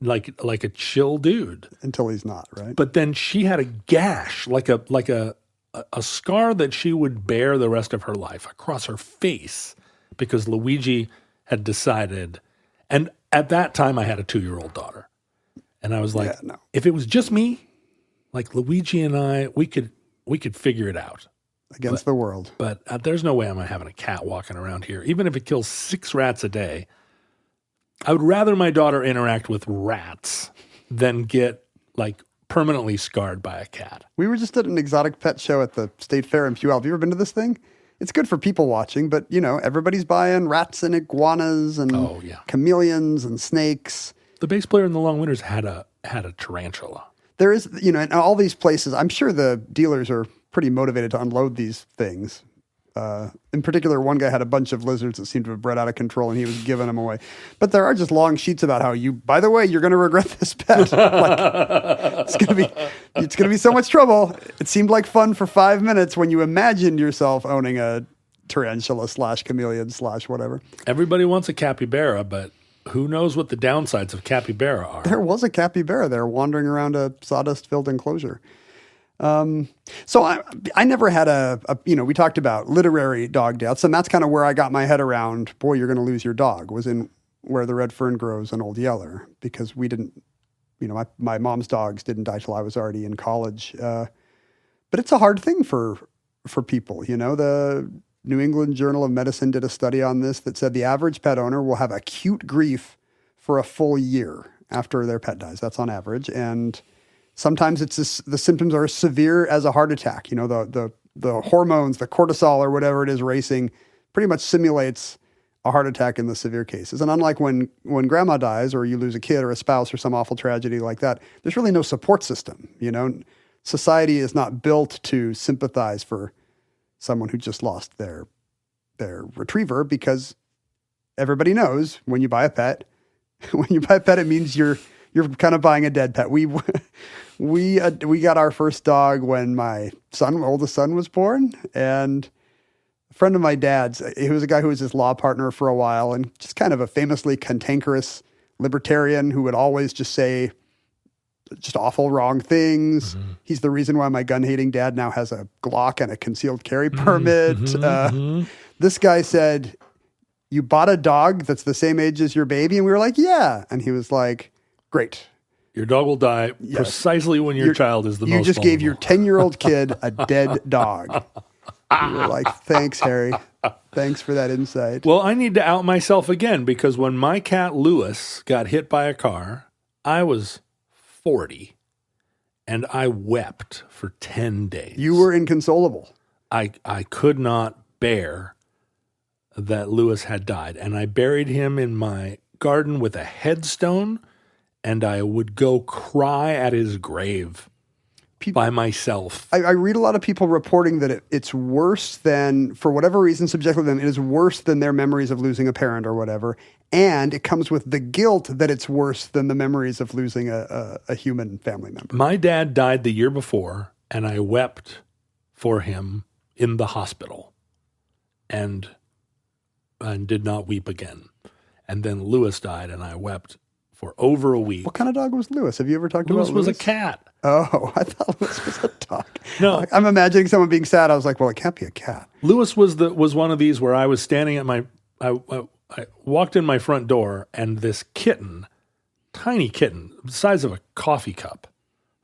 like a chill dude. Until he's not, right? But then she had a gash, like a scar that she would bear the rest of her life across her face because Luigi had decided. And at that time, I had a 2-year-old daughter. And I was like, if it was just me, like Luigi and I, we could figure it out. Against the world. But there's no way I'm having a cat walking around here. Even if it kills 6 rats a day, I would rather my daughter interact with rats than get like permanently scarred by a cat. We were just at an exotic pet show at the State Fair in Puyallup. Have you ever been to this thing? It's good for people watching, but everybody's buying rats and iguanas and chameleons and snakes. The bass player in the Long Winters had a tarantula. There is, in all these places, I'm sure the dealers are pretty motivated to unload these things. In particular, one guy had a bunch of lizards that seemed to have bred out of control, and he was giving them away. But there are just long sheets about how by the way, you're going to regret this pet. It's going to be so much trouble. It seemed like fun for 5 minutes when you imagined yourself owning a tarantula / chameleon / whatever. Everybody wants a capybara, but who knows what the downsides of capybara are? There was a capybara there wandering around a sawdust-filled enclosure. So I never had we talked about literary dog deaths, and that's kind of where I got my head around, boy, you're going to lose your dog, was in Where the Red Fern Grows and Old Yeller, because we didn't, my mom's dogs didn't die till I was already in college. But it's a hard thing for people, the New England Journal of Medicine did a study on this that said the average pet owner will have acute grief for a full year after their pet dies. That's on average. And sometimes the symptoms are as severe as a heart attack. The hormones, the cortisol or whatever it is racing pretty much simulates a heart attack in the severe cases. And unlike when grandma dies or you lose a kid or a spouse or some awful tragedy like that, there's really no support system. Society is not built to sympathize for someone who just lost their retriever, because everybody knows when you buy a pet, it means you're kind of buying a dead pet. We got our first dog when my oldest son was born, and a friend of my dad's, he was a guy who was his law partner for a while, and just kind of a famously cantankerous libertarian who would always just say just awful wrong things. Mm-hmm. He's the reason why my gun-hating dad now has a Glock and a concealed carry permit. This guy said, "You bought a dog that's the same age as your baby?" And we were like, "Yeah." And he was like, "Great. Your dog will die precisely when your child is the most You just gave vulnerable. your 10-year-old kid a dead dog." We were like, "Thanks, Harry. Thanks for that insight." Well, I need to out myself again, because when my cat Lewis got hit by a car, I was 40 and I wept for 10 days. You were inconsolable. I could not bear that Lewis had died, and I buried him in my garden with a headstone, and I would go cry at his grave by myself. I read a lot of people reporting that it's worse than, for whatever reason, subjectively, it is worse than their memories of losing a parent or whatever. And it comes with the guilt that it's worse than the memories of losing a human family member. My dad died the year before, and I wept for him in the hospital and did not weep again. And then Lewis died, and I wept for over a week. What kind of dog was Lewis? Have you ever talked about Lewis? Lewis was a cat. Oh, I thought Lewis was a dog. No. I'm imagining someone being sad. I was like, well, it can't be a cat. Lewis was one of these where I was standing at I walked in my front door, and this kitten, tiny kitten, the size of a coffee cup,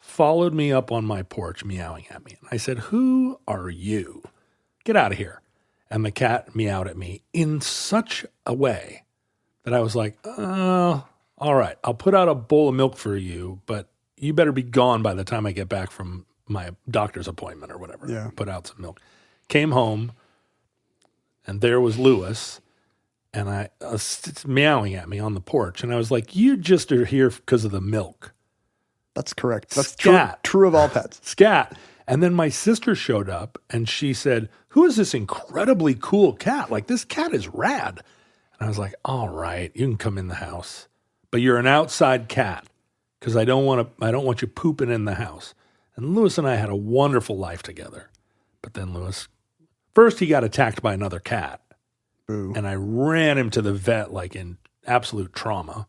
followed me up on my porch meowing at me. And I said, "Who are you? Get out of here." And the cat meowed at me in such a way that I was like, "Oh, all right, I'll put out a bowl of milk for you, but you better be gone by the time I get back from my doctor's appointment or whatever." Yeah. Put out some milk. Came home, and there was Lewis. and I was meowing at me on the porch. And I was like, you just are here because of the milk. That's correct. That's Scat. true of all pets. Scat. And then my sister showed up and she said, who is this incredibly cool cat? Like, this cat is rad. And I was like, all right, you can come in the house, but you're an outside cat because I don't want you pooping in the house. And Lewis and I had a wonderful life together. But then Lewis, first he got attacked by another cat. Boo. And I ran him to the vet like in absolute trauma.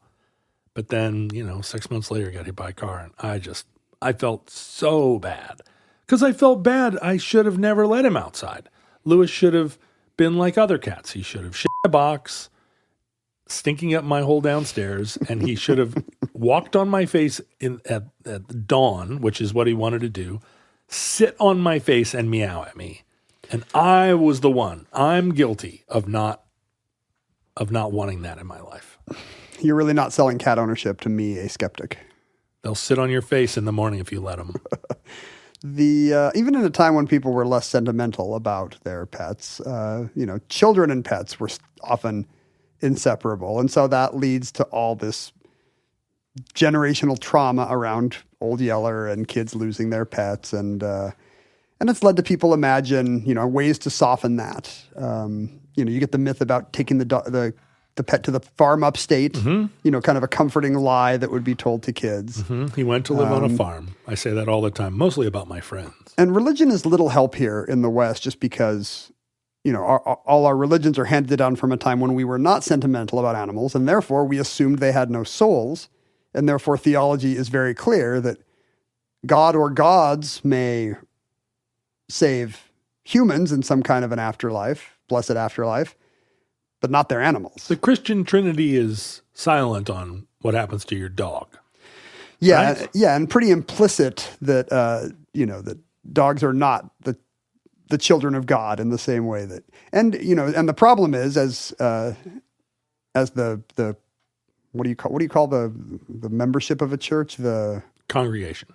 But then, 6 months later, he got hit by a car. And I felt so bad. Because I felt bad. I should have never let him outside. Lewis should have been like other cats. He should have shit in a box, stinking up my whole downstairs, and he should have walked on my face at dawn, which is what he wanted to do, sit on my face and meow at me. And I was the one. I'm guilty of not wanting that in my life. You're really not selling cat ownership to me, a skeptic. They'll sit on your face in the morning if you let them. Even in a time when people were less sentimental about their pets, children and pets were often inseparable. And so that leads to all this generational trauma around Old Yeller and kids losing their pets. And it's led to people imagine, ways to soften that. You get the myth about taking the pet to the farm upstate, kind of a comforting lie that would be told to kids. Mm-hmm. He went to live on a farm. I say that all the time, mostly about my friends. And religion is little help here in the West just because, all our religions are handed down from a time when we were not sentimental about animals, and therefore we assumed they had no souls, and therefore theology is very clear that God or gods may save humans in some kind of an afterlife, blessed afterlife, but not their animals. The Christian Trinity is silent on what happens to your dog. Yeah, right? Yeah, and pretty implicit that that dogs are not the children of God in the same way that, and the problem is as the what do you call the membership of a church, the congregation.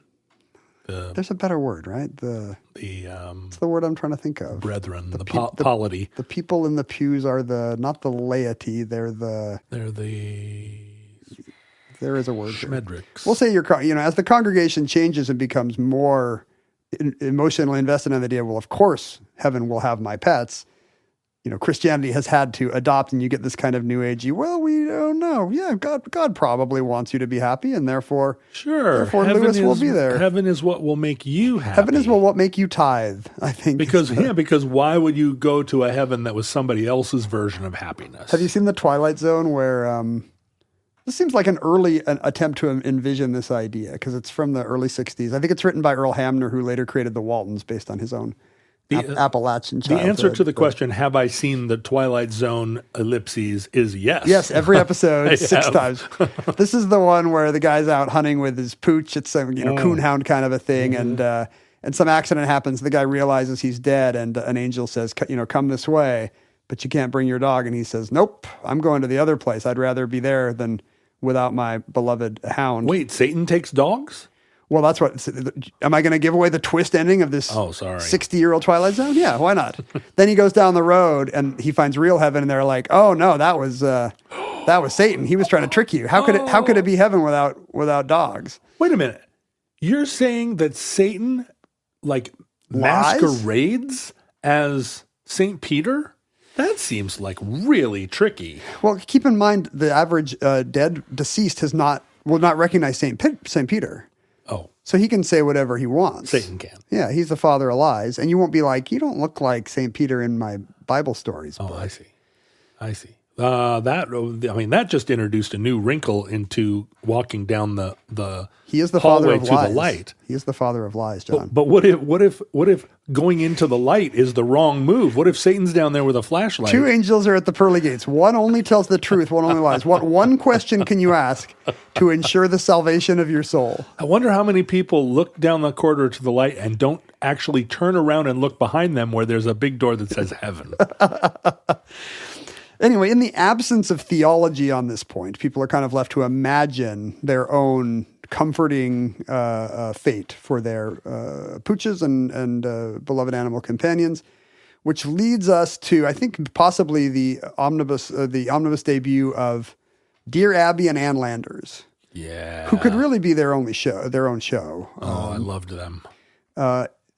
There's a better word, right? What's the word I'm trying to think of? Brethren, the polity. The people in the pews are not the laity. There is a word. Schmedricks. We'll say as the congregation changes and becomes more emotionally invested in the idea, well, of course, heaven will have my pets. Christianity has had to adopt, and you get this kind of new agey, well, we don't know. Yeah, God probably wants you to be happy, and therefore Lewis will be there. Heaven is what will make you happy. Heaven is what will make you tithe, I think. Because why would you go to a heaven that was somebody else's version of happiness? Have you seen The Twilight Zone where this seems like an early attempt to envision this idea, because it's from the early 60s. I think it's written by Earl Hamner, who later created the Waltons based on his own Appalachian childhood. The answer to the question, have I seen the Twilight Zone ellipses, is yes. Yes, every episode, 6 times. This is the one where the guy's out hunting with his pooch. It's some coonhound kind of a thing, and some accident happens. The guy realizes he's dead, and an angel says, come this way, but you can't bring your dog. And he says, nope, I'm going to the other place. I'd rather be there than without my beloved hound. Wait, Satan takes dogs? Well, that's what. Am I going to give away the twist ending of this 60-year-old Twilight Zone? Yeah, why not? Then he goes down the road and he finds real heaven, and they're like, "Oh no, that was Satan. He was trying to trick you. How could it be heaven without dogs?" Wait a minute. You're saying that Satan masquerades as St. Peter? That seems like really tricky. Well, keep in mind the average deceased will not recognize St. Peter. Oh. So he can say whatever he wants. Satan can. Yeah, he's the father of lies. And you won't be like, you don't look like St. Peter in my Bible stories. Oh, I see. That just introduced a new wrinkle into walking down the he is the hallway father of to lies. the light. He is the father of lies, John. But what if going into the light is the wrong move? What if Satan's down there with a flashlight? 2 angels are at the pearly gates. One only tells the truth, one only lies. What one question can you ask to ensure the salvation of your soul? I wonder how many people look down the corridor to the light and don't actually turn around and look behind them where there's a big door that says heaven. Anyway, in the absence of theology on this point, people are kind of left to imagine their own comforting fate for their pooches and beloved animal companions, which leads us to, I think, possibly the omnibus debut of Dear Abby and Ann Landers. Yeah. Who could really be their own show. Oh, I loved them.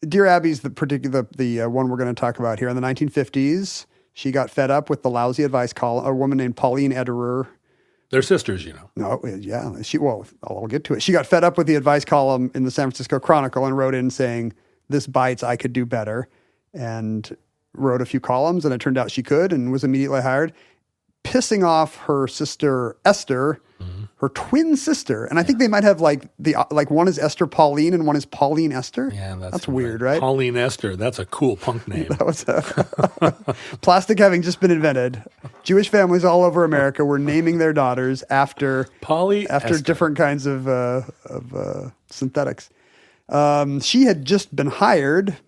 Dear Abby's the one we're going to talk about here. In the 1950s, she got fed up with the lousy advice column. A woman named Pauline Ederer. They're sisters, you know. No, yeah. I'll get to it. She got fed up with the advice column in the San Francisco Chronicle and wrote in saying, "This bites, I could do better," and wrote a few columns, and it turned out she could and was immediately hired, pissing off her sister Esther, her twin sister. And I think they might have like one is Esther Pauline and one is Pauline Esther. Yeah, that's weird, right? Pauline Esther, that's a cool punk name. That was plastic having just been invented. Jewish families all over America were naming their daughters after different kinds of synthetics. She had just been hired.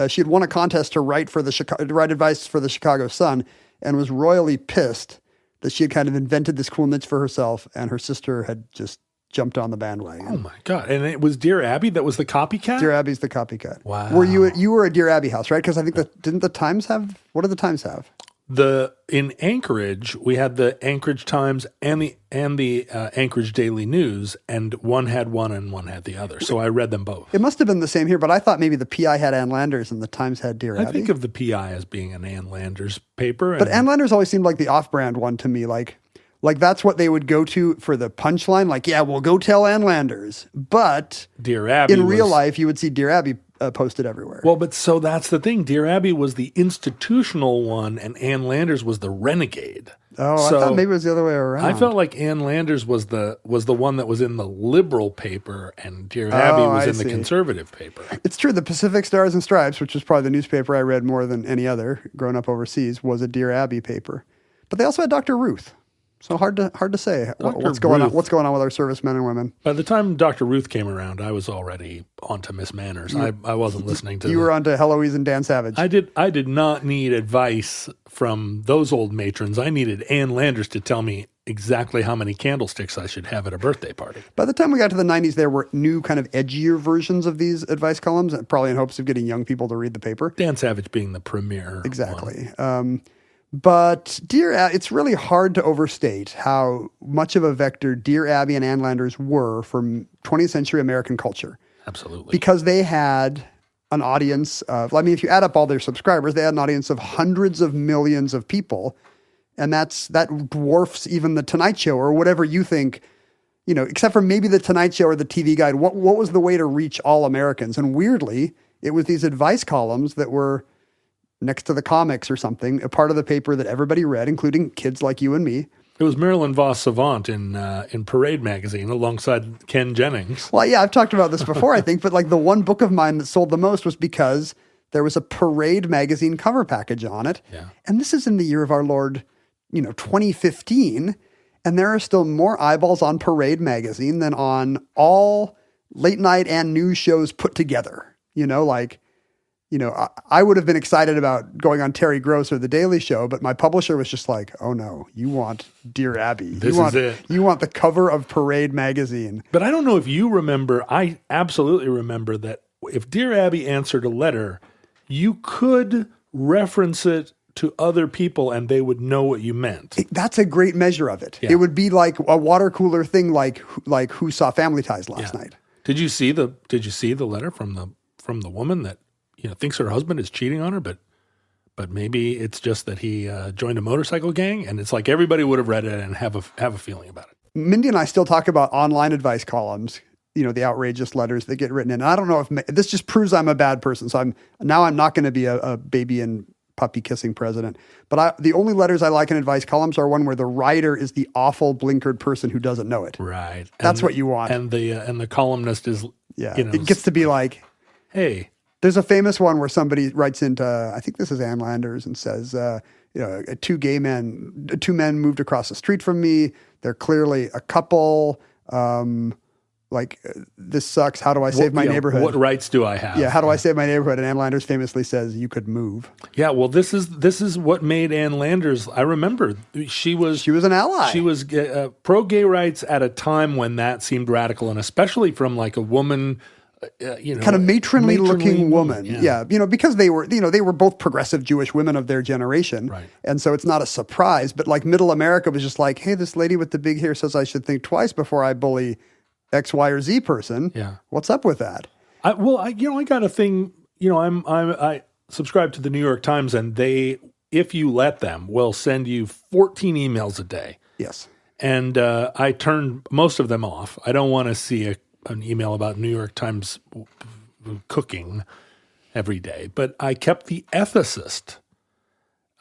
She had won a contest to write advice for the Chicago Sun, and was royally pissed that she had kind of invented this cool niche for herself, and her sister had just jumped on the bandwagon. Oh my God. And it was Dear Abby that was the copycat? Dear Abby's the copycat. Wow. Were you were a Dear Abby house, right? Because I think didn't the Times have, what did the Times have? In Anchorage, we had the Anchorage Times and the Anchorage Daily News, and one had one and one had the other. So I read them both. It must have been the same here, but I thought maybe the PI had Ann Landers and the Times had Dear Abby. I think of the PI as being an Ann Landers paper. But Ann Landers always seemed like the off-brand one to me. Like that's what they would go to for the punchline. Like, yeah, we'll go tell Ann Landers. But Dear Abby in real life, you would see Dear Abby posted everywhere. Well, but so that's the thing. Dear Abby was the institutional one, and Ann Landers was the renegade. Oh, so I thought maybe it was the other way around. I felt like Ann Landers was the one that was in the liberal paper, and Dear Abby was in the conservative paper. It's true. The Pacific Stars and Stripes, which was probably the newspaper I read more than any other growing up overseas, was a Dear Abby paper. But they also had Dr. Ruth. So hard to say what's going on with our servicemen and women. By the time Dr. Ruth came around, I was already onto Miss Manners. I wasn't listening to. You were onto Heloise and Dan Savage. I did not need advice from those old matrons. I needed Ann Landers to tell me exactly how many candlesticks I should have at a birthday party. By the time we got to the 90s, there were new kind of edgier versions of these advice columns, probably in hopes of getting young people to read the paper. Dan Savage being the premier. Exactly. But it's really hard to overstate how much of a vector Dear Abby and Ann Landers were for 20th century American culture. Absolutely. Because they had an audience of, if you add up all their subscribers, they had an audience of hundreds of millions of people. And that dwarfs even the Tonight Show or whatever you think, except for maybe the Tonight Show or the TV Guide. What was the way to reach all Americans? And weirdly, it was these advice columns that were next to the comics or something, a part of the paper that everybody read, including kids like you and me. It was Marilyn Voss Savant in Parade magazine alongside Ken Jennings. Well, yeah, I've talked about this before, I think, but like the one book of mine that sold the most was because there was a Parade magazine cover package on it. Yeah. And this is in the year of our Lord, 2015, and there are still more eyeballs on Parade magazine than on all late night and news shows put together. I would have been excited about going on Terry Gross or The Daily Show, but my publisher was just like, oh no, you want Dear Abby. This is it. You want the cover of Parade magazine. But I don't know if you remember, I absolutely remember that if Dear Abby answered a letter, you could reference it to other people and they would know what you meant. That's a great measure of it. Yeah. It would be like a water cooler thing like Who Saw Family Ties last night. Did you see the letter from the woman that thinks her husband is cheating on her, but maybe it's just that he joined a motorcycle gang, and it's like everybody would have read it and have a feeling about it. Mindy and I still talk about online advice columns, the outrageous letters that get written in. And I don't know if this just proves I'm a bad person. So I'm not going to be a baby and puppy kissing president. But the only letters I like in advice columns are one where the writer is the awful blinkered person who doesn't know it. Right. That's what you want. And the columnist is, it gets to be like, hey. There's a famous one where somebody writes into, I think this is Ann Landers, and says, two men moved across the street from me. They're clearly a couple. This sucks. How do I save my neighborhood? What rights do I have? Yeah, how do I save my neighborhood? And Ann Landers famously says, you could move. Yeah, well, this is what made Ann Landers. I remember she was an ally. She was pro gay rights at a time when that seemed radical, and especially from like a woman kind of matronly looking woman. Yeah. Because they were both progressive Jewish women of their generation. Right. And so it's not a surprise, but like middle America was just like, hey, this lady with the big hair says I should think twice before I bully X, Y, or Z person. Yeah. What's up with that? I got a thing, I subscribe to the New York Times, and they, if you let them, will send you 14 emails a day. Yes. And I turned most of them off. I don't want to see an email about New York Times cooking every day. But I kept the ethicist.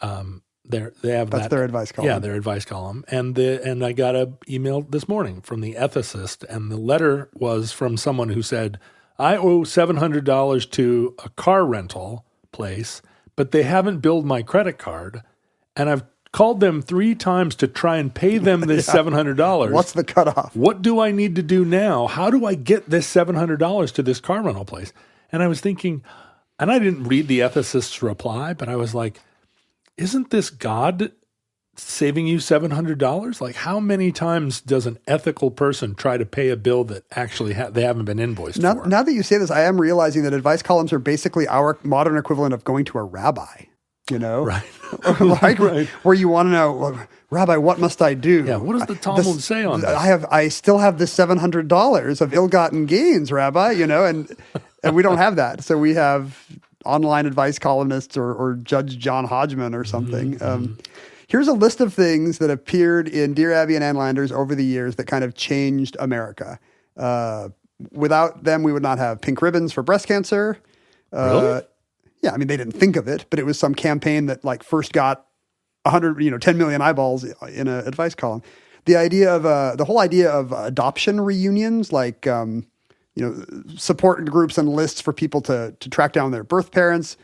They have That's their advice column. Yeah, their advice column. And I got an email this morning from the ethicist, and the letter was from someone who said, I owe $700 to a car rental place, but they haven't billed my credit card, and I've called them 3 times to try and pay them this $700. What's the cutoff? What do I need to do now? How do I get this $700 to this car rental place? And I was thinking, and I didn't read the ethicist's reply, but I was like, isn't this God saving you $700? Like, how many times does an ethical person try to pay a bill that actually they haven't been invoiced for? Now that you say this, I am realizing that advice columns are basically our modern equivalent of going to a rabbi. Right. Right. Where you want to know, well, Rabbi, what must I do? Yeah, what does the Talmud say on this? I still have this $700 of ill-gotten gains, Rabbi, and we don't have that. So we have online advice columnists or Judge John Hodgman or something. Here's a list of things that appeared in Dear Abby and Ann Landers over the years that kind of changed America. Without them, we would not have pink ribbons for breast cancer. Really? Yeah, I mean, they didn't think of it, but it was some campaign that like first got 10 million eyeballs in an advice column. The whole idea of adoption reunions, like, support groups and lists for people to track down their birth parents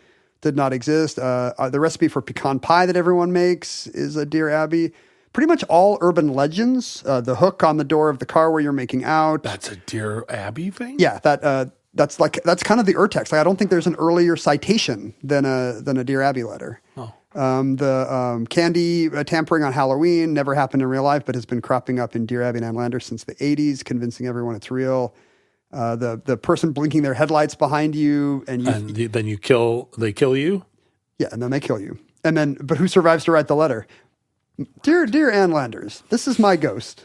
did not exist. The recipe for pecan pie that everyone makes is a Dear Abby. Pretty much all urban legends, the hook on the door of the car where you're making out. That's a Dear Abby thing? Yeah, that's kind of the urtext. Like, I don't think there's an earlier citation than a Dear Abby letter. Oh. The candy tampering on Halloween never happened in real life, but has been cropping up in Dear Abby and Ann Landers since the 80s, convincing everyone it's real. The person blinking their headlights behind you, and then they kill you. Yeah, and then they kill you. But who survives to write the letter? Dear Ann Landers, this is my ghost.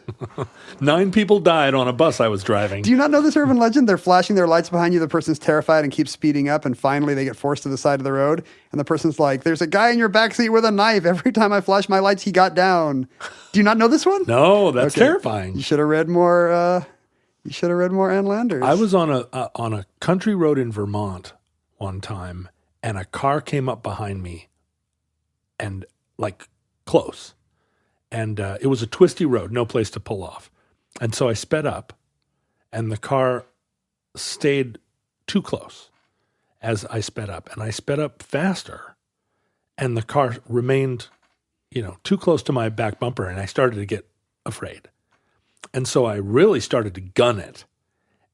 9 people died on a bus I was driving. Do you not know this urban legend? They're flashing their lights behind you. The person's terrified and keeps speeding up. And finally they get forced to the side of the road. And the person's like, there's a guy in your backseat with a knife. Every time I flash my lights, he got down. Do you not know this one? No, that's terrifying. You should have read more. Ann Landers. I was on a country road in Vermont one time, and a car came up behind me and like close. And it was a twisty road, no place to pull off. And so I sped up, and the car stayed too close as I sped up. And I sped up faster, and the car remained, too close to my back bumper, and I started to get afraid. And so I really started to gun it,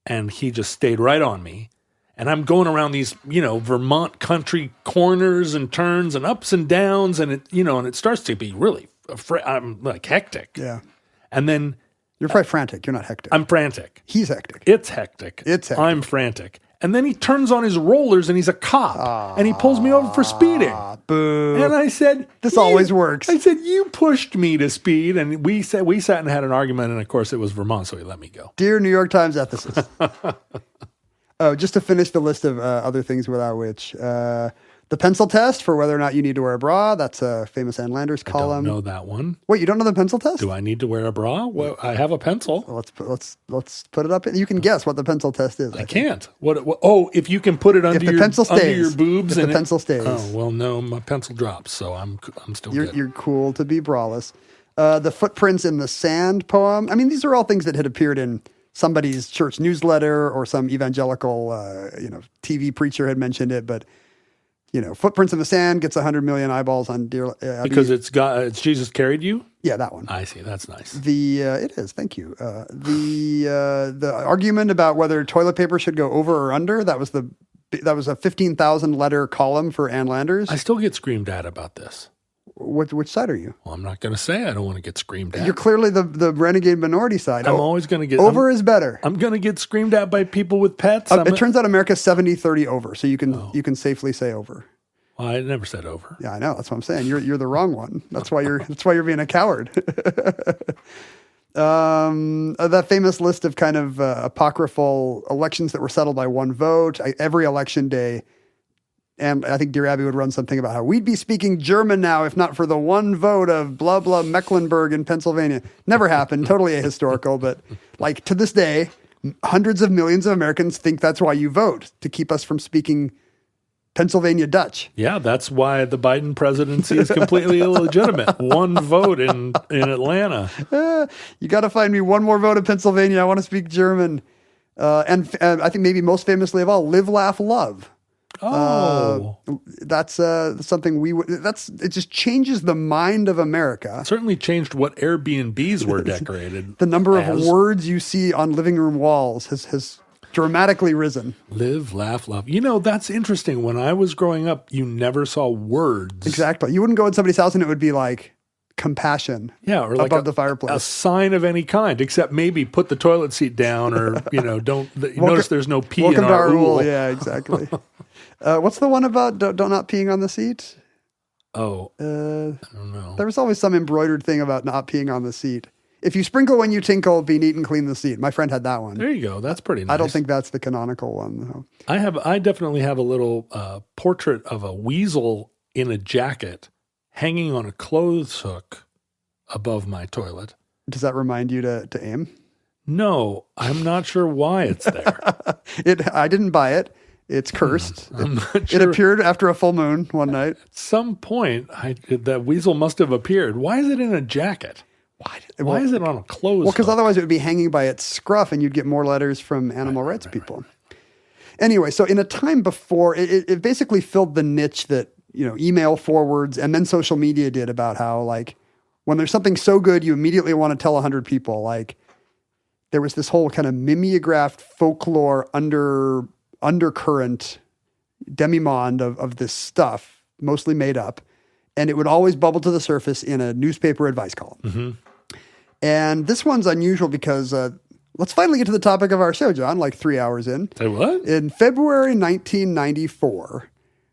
and he just stayed right on me. And I'm going around these, Vermont country corners and turns and ups and downs, and it starts to be really I'm like hectic. Yeah. And then you're probably frantic. You're not hectic. I'm frantic. He's hectic. It's hectic. I'm frantic. And then he turns on his rollers, and he's a cop, and he pulls me over for speeding. Boo. And I said, this always works. I said, you pushed me to speed. And we sat and had an argument. And of course it was Vermont. So he let me go. Dear New York Times ethicist. Just to finish the list of other things without which, the pencil test for whether or not you need to wear a bra. That's a famous Ann Landers column. I don't know that one. Wait, you don't know the pencil test? Do I need to wear a bra? Well, I have a pencil. Well, let's put it up. You can guess what the pencil test is. I can't. What? Oh, if you can put it under your boobs. If the pencil stays. Oh, well, no, my pencil drops, so I'm still good. You're cool to be braless. The footprints in the sand poem. I mean, these are all things that had appeared in somebody's church newsletter, or some evangelical, TV preacher had mentioned it, but. Footprints in the Sand gets 100 million eyeballs on Dear Abby. Because it's Jesus carried you? Yeah, that one. I see. That's nice. It is. Thank you. The argument about whether toilet paper should go over or under, that was a 15,000 letter column for Ann Landers. I still get screamed at about this. Which side are you? Well, I'm not going to say. I don't want to get screamed at. You're clearly the renegade minority side. I'm always going to get... Over is better. I'm going to get screamed at by people with pets. It turns out America's 70-30 over, so you can safely say over. Well, I never said over. Yeah, I know. That's what I'm saying. You're the wrong one. That's why you're being a coward. That famous list of kind of apocryphal elections that were settled by one vote every election day. And I think Dear Abby would run something about how we'd be speaking German now if not for the one vote of blah, blah, Mecklenburg in Pennsylvania. Never happened. Totally ahistorical. But like to this day, hundreds of millions of Americans think that's why you vote, to keep us from speaking Pennsylvania Dutch. Yeah, that's why the Biden presidency is completely illegitimate. One vote in Atlanta. You got to find me one more vote in Pennsylvania. I want to speak German. And I think maybe most famously of all, Live, Laugh, Love. Oh, that's something it just changes the mind of America. It certainly changed what Airbnbs were decorated. The number of words you see on living room walls has dramatically risen. Live, laugh, love. You know, that's interesting. When I was growing up, you never saw words. Exactly. You wouldn't go in somebody's house and it would be like compassion. Yeah, or like above the fireplace. A sign of any kind, except maybe put the toilet seat down, or notice there's no pee in our rule. Yeah, exactly. What's the one about don't not peeing on the seat? Oh, I don't know. There was always some embroidered thing about not peeing on the seat. If you sprinkle when you tinkle, be neat and clean the seat. My friend had that one. There you go. That's pretty nice. I don't think that's the canonical one, though. I definitely have a little portrait of a weasel in a jacket hanging on a clothes hook above my toilet. Does that remind you to aim? No, I'm not sure why it's there. I didn't buy it. It's cursed. I'm not sure. It appeared after a full moon one night. At some point, that weasel must have appeared. Why is it in a jacket? Why is it on a clothes? Well, because otherwise it would be hanging by its scruff and you'd get more letters from animal rights people. Right. Anyway, so in a time before, it basically filled the niche that, email forwards and then social media did about how, like, when there's something so good, you immediately want to tell 100 people. Like, there was this whole kind of mimeographed folklore undercurrent demimonde of this stuff, mostly made up. And it would always bubble to the surface in a newspaper advice column. Mm-hmm. And this one's unusual because let's finally get to the topic of our show, John, like 3 hours in. Say what? In February 1994,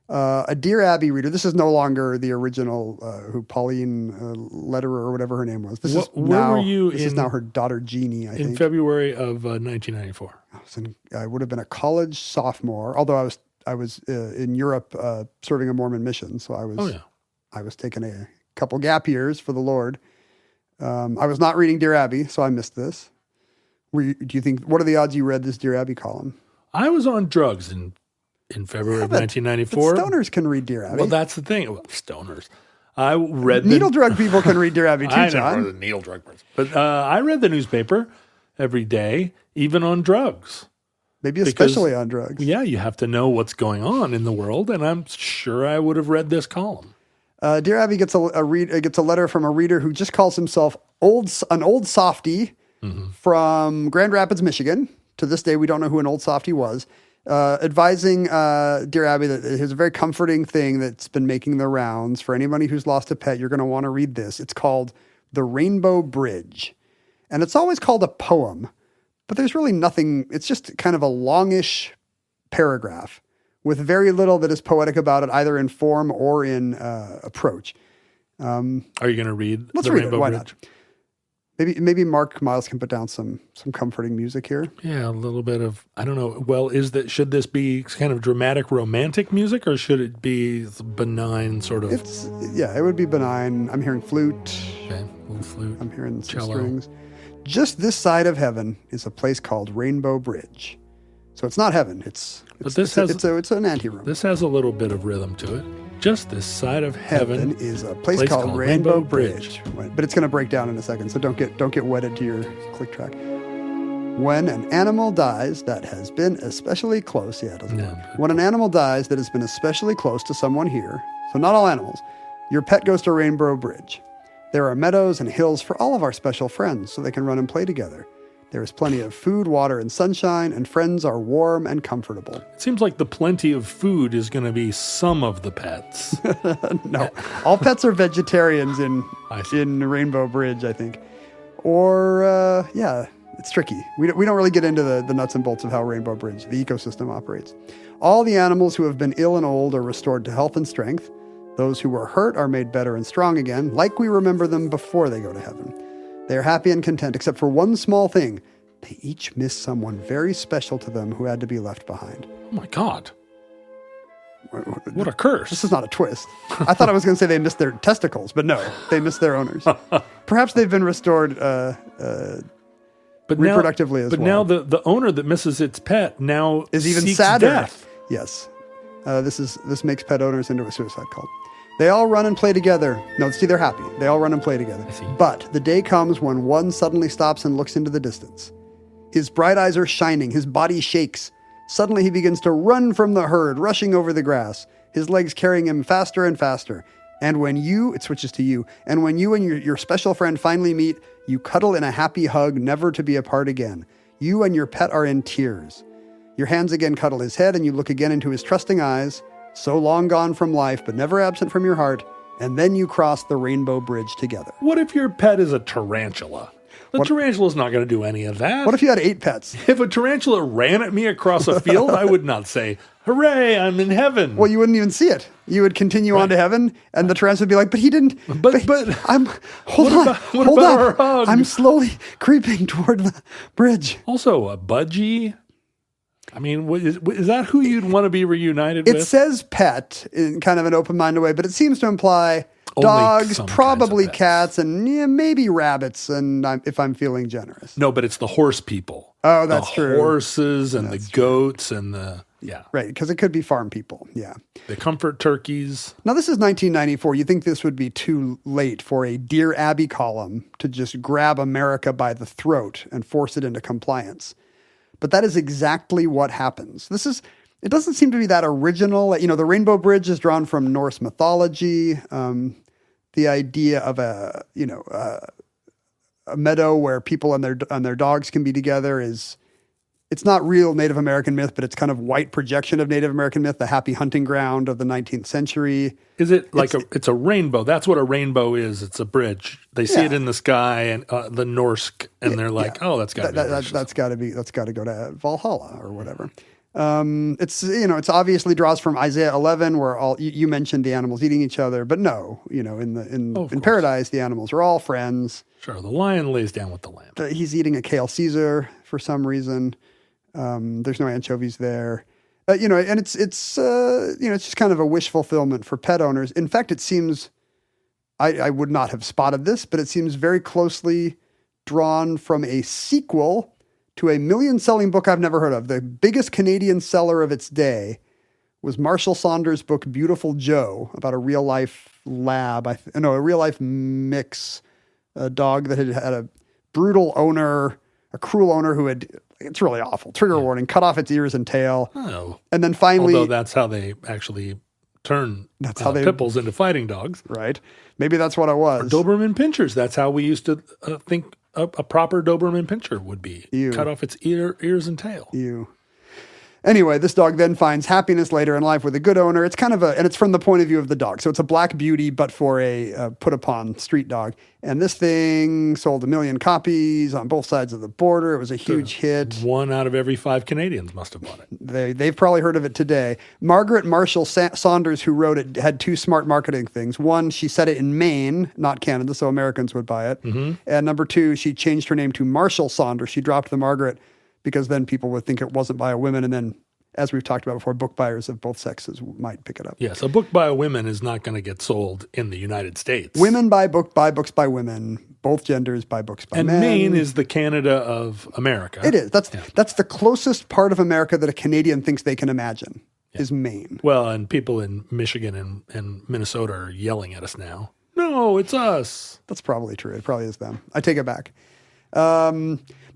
a Dear Abby reader, this is no longer the original who Pauline Lederer or whatever her name was. This is now her daughter Jeannie, I think. In February of 1994. I would have been a college sophomore, although I was in Europe serving a Mormon mission, so I was taking a couple gap years for the Lord. I was not reading Dear Abby, so I missed this. Do you think, what are the odds you read this Dear Abby column? I was on drugs in February of 1994. But stoners can read Dear Abby. Well, that's the thing. Well, stoners. I read needle drug people can read Dear Abby too, John. I never read the needle drug person. But I read the newspaper every day, even on drugs. Maybe especially on drugs. Yeah, you have to know what's going on in the world, and I'm sure I would have read this column. Dear Abby gets a letter from a reader who just calls himself an old softy from Grand Rapids, Michigan. To this day, we don't know who an old softy was. Advising Dear Abby that there's a very comforting thing that's been making the rounds. For anybody who's lost a pet, you're going to want to read this. It's called The Rainbow Bridge. And it's always called a poem, but there's really nothing. It's just kind of a longish paragraph with very little that is poetic about it, either in form or in approach. Are you going to read Let's The read Rainbow it. Why Bridge? not? Maybe Mark Miles can put down some comforting music here. Yeah, a little bit of, I don't know. Well, should this be kind of dramatic romantic music, or should it be benign sort of? It would be benign. I'm hearing flute. Okay, little flute. I'm hearing some cello. strings. Just this side of heaven is a place called Rainbow Bridge. So it's not heaven. It's an anteroom. This has a little bit of rhythm to it. Just this side of heaven is a place called Rainbow Bridge. But it's going to break down in a second, so don't get wedded to your click track. When an animal dies that has been especially close, when an animal dies that has been especially close to someone here, so not all animals, your pet goes to Rainbow Bridge. There are meadows and hills for all of our special friends, so they can run and play together. There is plenty of food, water, and sunshine, and friends are warm and comfortable. It seems like the plenty of food is going to be some of the pets. No, all pets are vegetarians I see. in Rainbow Bridge, I think. Or, it's tricky. We don't really get into the nuts and bolts of how Rainbow Bridge, the ecosystem, operates. All the animals who have been ill and old are restored to health and strength. Those who were hurt are made better and strong again, like we remember them before they go to heaven. They are happy and content, except for one small thing. They each miss someone very special to them who had to be left behind. Oh my God. What a curse. This is not a twist. I thought I was going to say they missed their testicles, but no, they missed their owners. Perhaps they've been restored reproductively as well. But now the owner that misses its pet now is even seeks sadder. death. Yes. This makes pet owners into a suicide cult. They all run and play together. No, see, they're happy. They all run and play together. I see. But the day comes when one suddenly stops and looks into the distance. His bright eyes are shining. His body shakes. Suddenly he begins to run from the herd, rushing over the grass, his legs carrying him faster and faster. And it switches to you. And when you and your special friend finally meet, you cuddle in a happy hug, never to be apart again. You and your pet are in tears. Your hands again cuddle his head, and you look again into his trusting eyes, so long gone from life, but never absent from your heart, and then you cross the Rainbow Bridge together. What if your pet is a tarantula? The tarantula's not going to do any of that. What if you had 8 pets? If a tarantula ran at me across a field, I would not say, hooray, I'm in heaven. Well, you wouldn't even see it. You would continue on to heaven, and the tarantula would be like, but he didn't. Hold on. Our hug? I'm slowly creeping toward the bridge. Also, a budgie. I mean, is that who you'd want to be reunited with? It says pet in kind of an open-minded way, but it seems to imply Only dogs, some probably kinds of cats, and maybe rabbits, and if I'm feeling generous. No, but it's the horse people. Oh, that's true. The horses and the goats and Right, because it could be farm people, yeah. The comfort turkeys. Now, this is 1994. You think this would be too late for a Dear Abby column to just grab America by the throat and force it into compliance. But that is exactly what happens. It doesn't seem to be that original. The Rainbow Bridge is drawn from Norse mythology. The idea of a meadow where people and their dogs can be together it's not real Native American myth, but it's kind of white projection of Native American myth, the happy hunting ground of the 19th century. Is it like it's a rainbow? That's what a rainbow is. It's a bridge. They see it in the sky and the Norse, and they're like, "Oh, that's got to that's got to go to Valhalla or whatever." It's obviously draws from Isaiah 11, where you mentioned the animals eating each other, but no, in paradise the animals are all friends. Sure, the lion lays down with the lamb. He's eating a kale Caesar for some reason. There's no anchovies there. And it's just kind of a wish fulfillment for pet owners. In fact, it seems, I would not have spotted this, but it seems very closely drawn from a sequel to a million-selling book I've never heard of. The biggest Canadian seller of its day was Marshall Saunders' book, Beautiful Joe, about a real-life lab, a real-life mix, a dog that had a brutal owner, a cruel owner who had, it's really awful, trigger warning, cut off its ears and tail. Oh. And then finally... Although that's how they actually turn pit bulls into fighting dogs. Right. Maybe that's what it was. Or Doberman pinchers. That's how we used to think a proper Doberman pinscher would be. Cut off its ears and tail. Anyway, this dog then finds happiness later in life with a good owner. It's kind of and it's from the point of view of the dog. So it's a black beauty, but for a put upon street dog. And this thing sold 1 million copies on both sides of the border. It was a huge hit. 1 out of every 5 Canadians must have bought it. They've probably heard of it today. Margaret Marshall Saunders, who wrote it, had 2 smart marketing things. One, she said it in Maine, not Canada, so Americans would buy it. Mm-hmm. And number 2, she changed her name to Marshall Saunders. She dropped the Margaret because then people would think it wasn't by a woman, and then, as we've talked about before, book buyers of both sexes might pick it up. Yes, a book by a woman is not going to get sold in the United States. Women buy books by women. Both genders buy books by men. And Maine is the Canada of America. It is. That's the closest part of America that a Canadian thinks they can imagine is Maine. Well, and people in Michigan and Minnesota are yelling at us now. No, it's us. That's probably true. It probably is them. I take it back.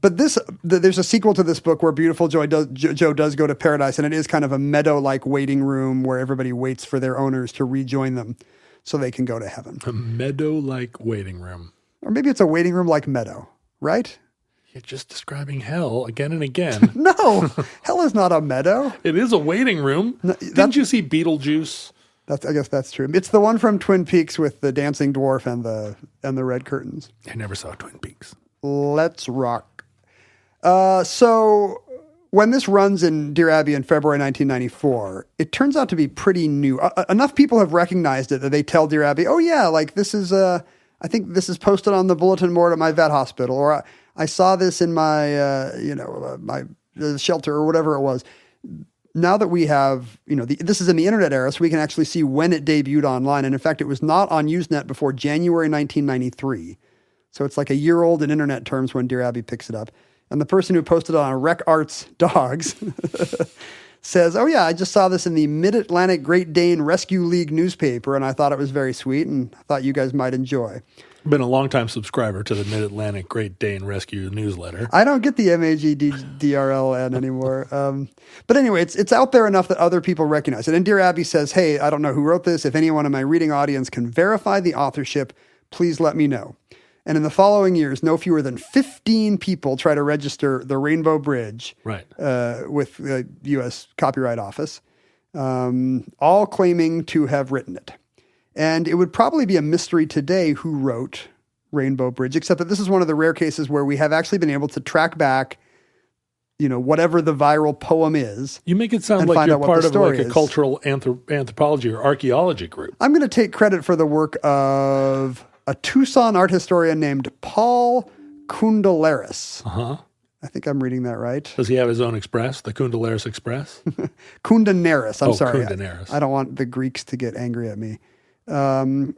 But there's a sequel to this book where Beautiful Joe does go to paradise, and it is kind of a meadow-like waiting room where everybody waits for their owners to rejoin them so they can go to heaven. A meadow-like waiting room. Or maybe it's a waiting room like meadow, right? You're just describing hell again and again. No, hell is not a meadow. It is a waiting room. Didn't you see Beetlejuice? I guess that's true. It's the one from Twin Peaks with the dancing dwarf and the red curtains. I never saw Twin Peaks. Let's rock. So when this runs in Dear Abby in February 1994, it turns out to be pretty new. Enough people have recognized it that they tell Dear Abby, "Oh yeah, like this is I think this is posted on the bulletin board at my vet hospital," or I saw this in my my shelter or whatever it was. Now that we have, this is in the internet era, so we can actually see when it debuted online. And in fact, it was not on Usenet before January 1993. So it's like a year old in internet terms when Dear Abby picks it up. And the person who posted it on Rec Arts Dogs says, "Oh yeah, I just saw this in the Mid-Atlantic Great Dane Rescue League newspaper, and I thought it was very sweet, and I thought you guys might enjoy." Been a longtime subscriber to the Mid-Atlantic Great Dane Rescue newsletter. I don't get the MAGDRLN anymore. But anyway, it's out there enough that other people recognize it. And Dear Abby says, "Hey, I don't know who wrote this. If anyone in my reading audience can verify the authorship, please let me know." And in the following years, no fewer than 15 people try to register the Rainbow Bridge with the U.S. Copyright Office, all claiming to have written it. And it would probably be a mystery today who wrote Rainbow Bridge, except that this is one of the rare cases where we have actually been able to track back, whatever the viral poem is. You make it sound like you're part of like a cultural anthropology or archaeology group. I'm going to take credit for the work of a Tucson art historian named Paul Kundalaris. Uh-huh. I think I'm reading that right. Does he have his own express, the Kundalaris Express? Kundanaris. I'm sorry. Kundanaris. I don't want the Greeks to get angry at me.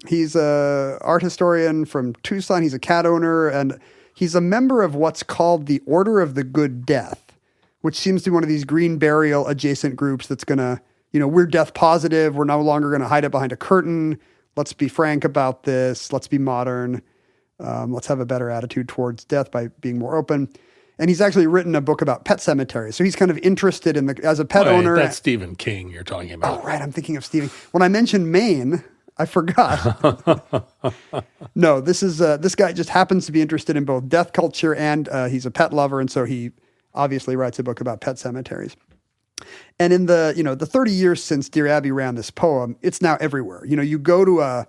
He's a art historian from Tucson. He's a cat owner, and he's a member of what's called the Order of the Good Death, which seems to be one of these green burial adjacent groups that's going to, we're death positive. We're no longer going to hide it behind a curtain. Let's be frank about this. Let's be modern. Let's have a better attitude towards death by being more open. And he's actually written a book about pet cemeteries. So he's kind of interested in as a pet owner. That's Stephen King you're talking about. Oh, right. I'm thinking of Stephen. When I mentioned Maine, I forgot. No, this guy just happens to be interested in both death culture and he's a pet lover. And so he obviously writes a book about pet cemeteries. And in the 30 years since Dear Abby ran this poem, it's now everywhere. You go to a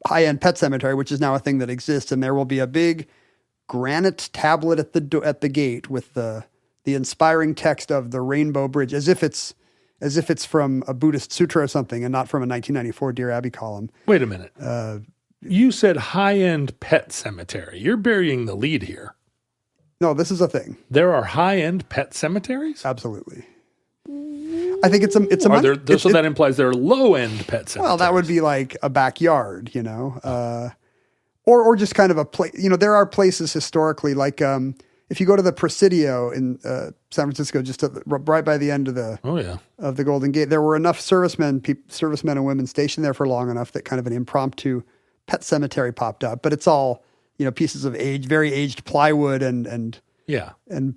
high-end pet cemetery, which is now a thing that exists, and there will be a big granite tablet at the gate with the inspiring text of the Rainbow Bridge, as if it's from a Buddhist sutra or something, and not from a 1994 Dear Abby column. Wait a minute. You said high-end pet cemetery. You're burying the lead here. No, this is a thing. There are high-end pet cemeteries? Absolutely. I think so that implies there are low-end pet cemeteries. Well, that would be like a backyard, or just kind of a place. There are places historically, like if you go to the Presidio in San Francisco, just right by the end of the Golden Gate, there were enough servicemen and women stationed there for long enough that kind of an impromptu pet cemetery popped up. But it's all pieces of very aged plywood and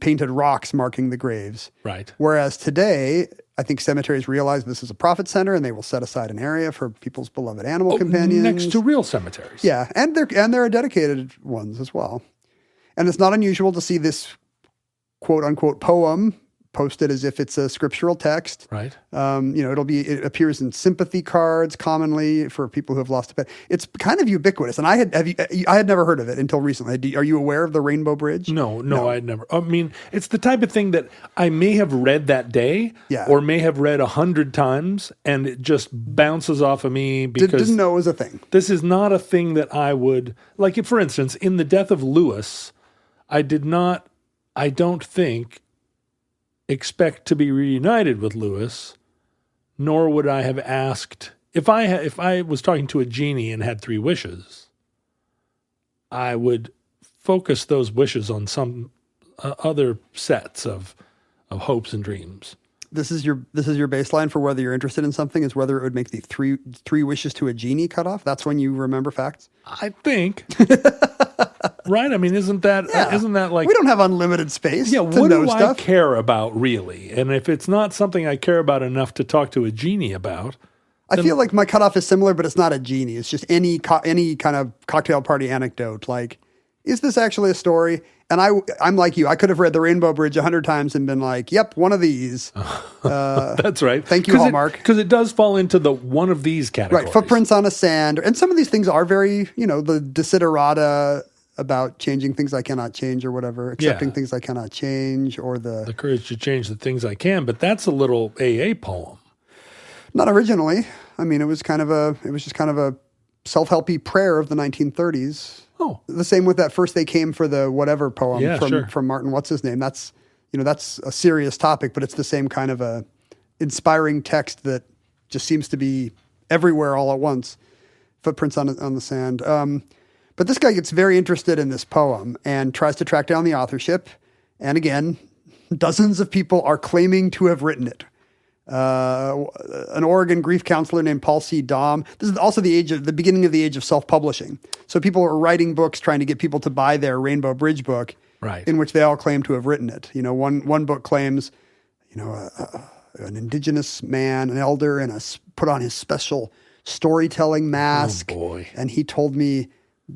painted rocks marking the graves. Right. Whereas today, I think cemeteries realize this is a profit center, and they will set aside an area for people's beloved animal companions next to real cemeteries. Yeah, and there are dedicated ones as well. And it's not unusual to see this quote unquote poem posted as if it's a scriptural text. Right. It appears in sympathy cards commonly for people who have lost a pet. It's kind of ubiquitous, and I had never heard of it until recently. Are you aware of the Rainbow Bridge? No, I'd never. I mean, it's the type of thing that I may have read that day, or may have read 100 times, and it just bounces off of me because didn't know it was a thing. This is not a thing that I would like. For instance, in the death of Lewis, I don't think expect to be reunited with Lewis, nor would I have asked if I was talking to a genie and had 3 wishes, I would focus those wishes on some other sets of hopes and dreams. This is your baseline for whether you're interested in something, is whether it would make the three wishes to a genie cut off. That's when you remember facts. I think. Right? I mean, isn't that like... We don't have unlimited space to what know do stuff. I care about, really? And if it's not something I care about enough to talk to a genie about... I feel like my cutoff is similar, but it's not a genie. It's just any kind of cocktail party anecdote. Like, is this actually a story? And I'm like you. I could have read The Rainbow Bridge 100 times and been like, yep, one of these. That's right. Thank you, Hallmark. Because it does fall into the one of these categories. Right, footprints on a sand. And some of these things are very, the desiderata about changing things I cannot change or whatever, accepting things I cannot change, or the courage to change the things I can. But that's a little AA poem. Not originally. I mean, it was just kind of a self-helpy prayer of the 1930s. Oh, the same with that First They Came for the Whatever poem from Martin What's-His-Name. That's a serious topic, but it's the same kind of a inspiring text that just seems to be everywhere all at once. Footprints on the sand. But this guy gets very interested in this poem and tries to track down the authorship. And again, dozens of people are claiming to have written it. An Oregon grief counselor named Paul C. Daum. This is also the beginning of the age of self-publishing. So people are writing books trying to get people to buy their Rainbow Bridge book, right, in which they all claim to have written it. One book claims, an indigenous man, an elder, and put on his special storytelling mask. Oh boy! And he told me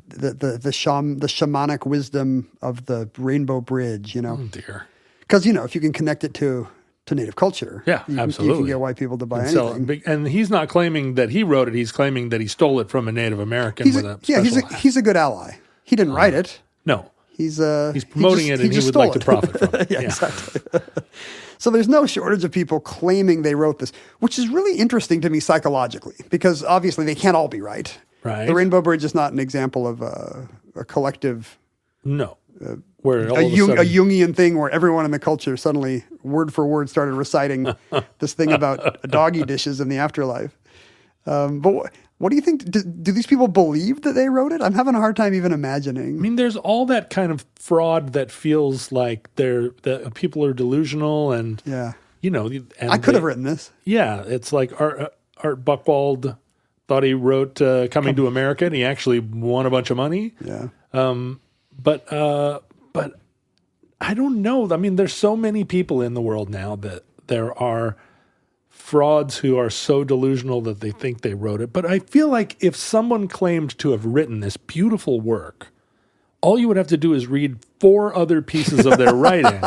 the shamanic wisdom of the Rainbow Bridge. Oh dear! Because if you can connect it to native culture. Yeah, absolutely. You can get white people to buy anything. And he's not claiming that he wrote it. He's claiming that he stole it from a Native American. He's a good ally. He didn't write it. No. He's promoting it and he would like to profit from it. Yeah, exactly. So there's no shortage of people claiming they wrote this, which is really interesting to me psychologically, because obviously they can't all be right. Right. The Rainbow Bridge is not an example of a collective... No. Where a Jungian thing where everyone in the culture suddenly, word for word, started reciting this thing about doggy dishes in the afterlife. But what do you think? Do these people believe that they wrote it? I'm having a hard time even imagining. I mean, there's all that kind of fraud that feels like that people are delusional and, and I could have written this. Yeah. It's like Art Buchwald thought he wrote Coming to America and he actually won a bunch of money. Yeah. But I don't know. I mean, there's so many people in the world now that there are frauds who are so delusional that they think they wrote it. But I feel like if someone claimed to have written this beautiful work, all you would have to do is read 4 other pieces of their writing.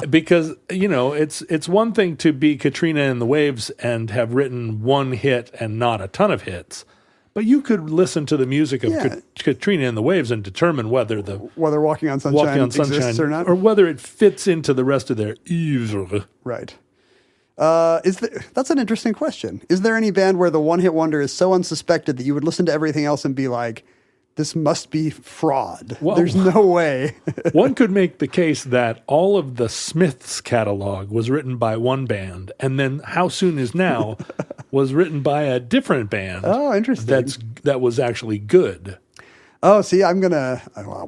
Because, it's one thing to be Katrina and the Waves and have written one hit and not a ton of hits. But you could listen to the music of Katrina and the Waves and determine whether Walking on Sunshine exists or not. Or whether it fits into the rest of their oeuvre. Right. That's an interesting question. Is there any band where the one-hit wonder is so unsuspected that you would listen to everything else and be like, this must be fraud? Well, there's no way. One could make the case that all of the Smiths catalog was written by one band, and then How Soon Is Now was written by a different band. Oh, interesting. That was actually good. Oh, see, I'm going to...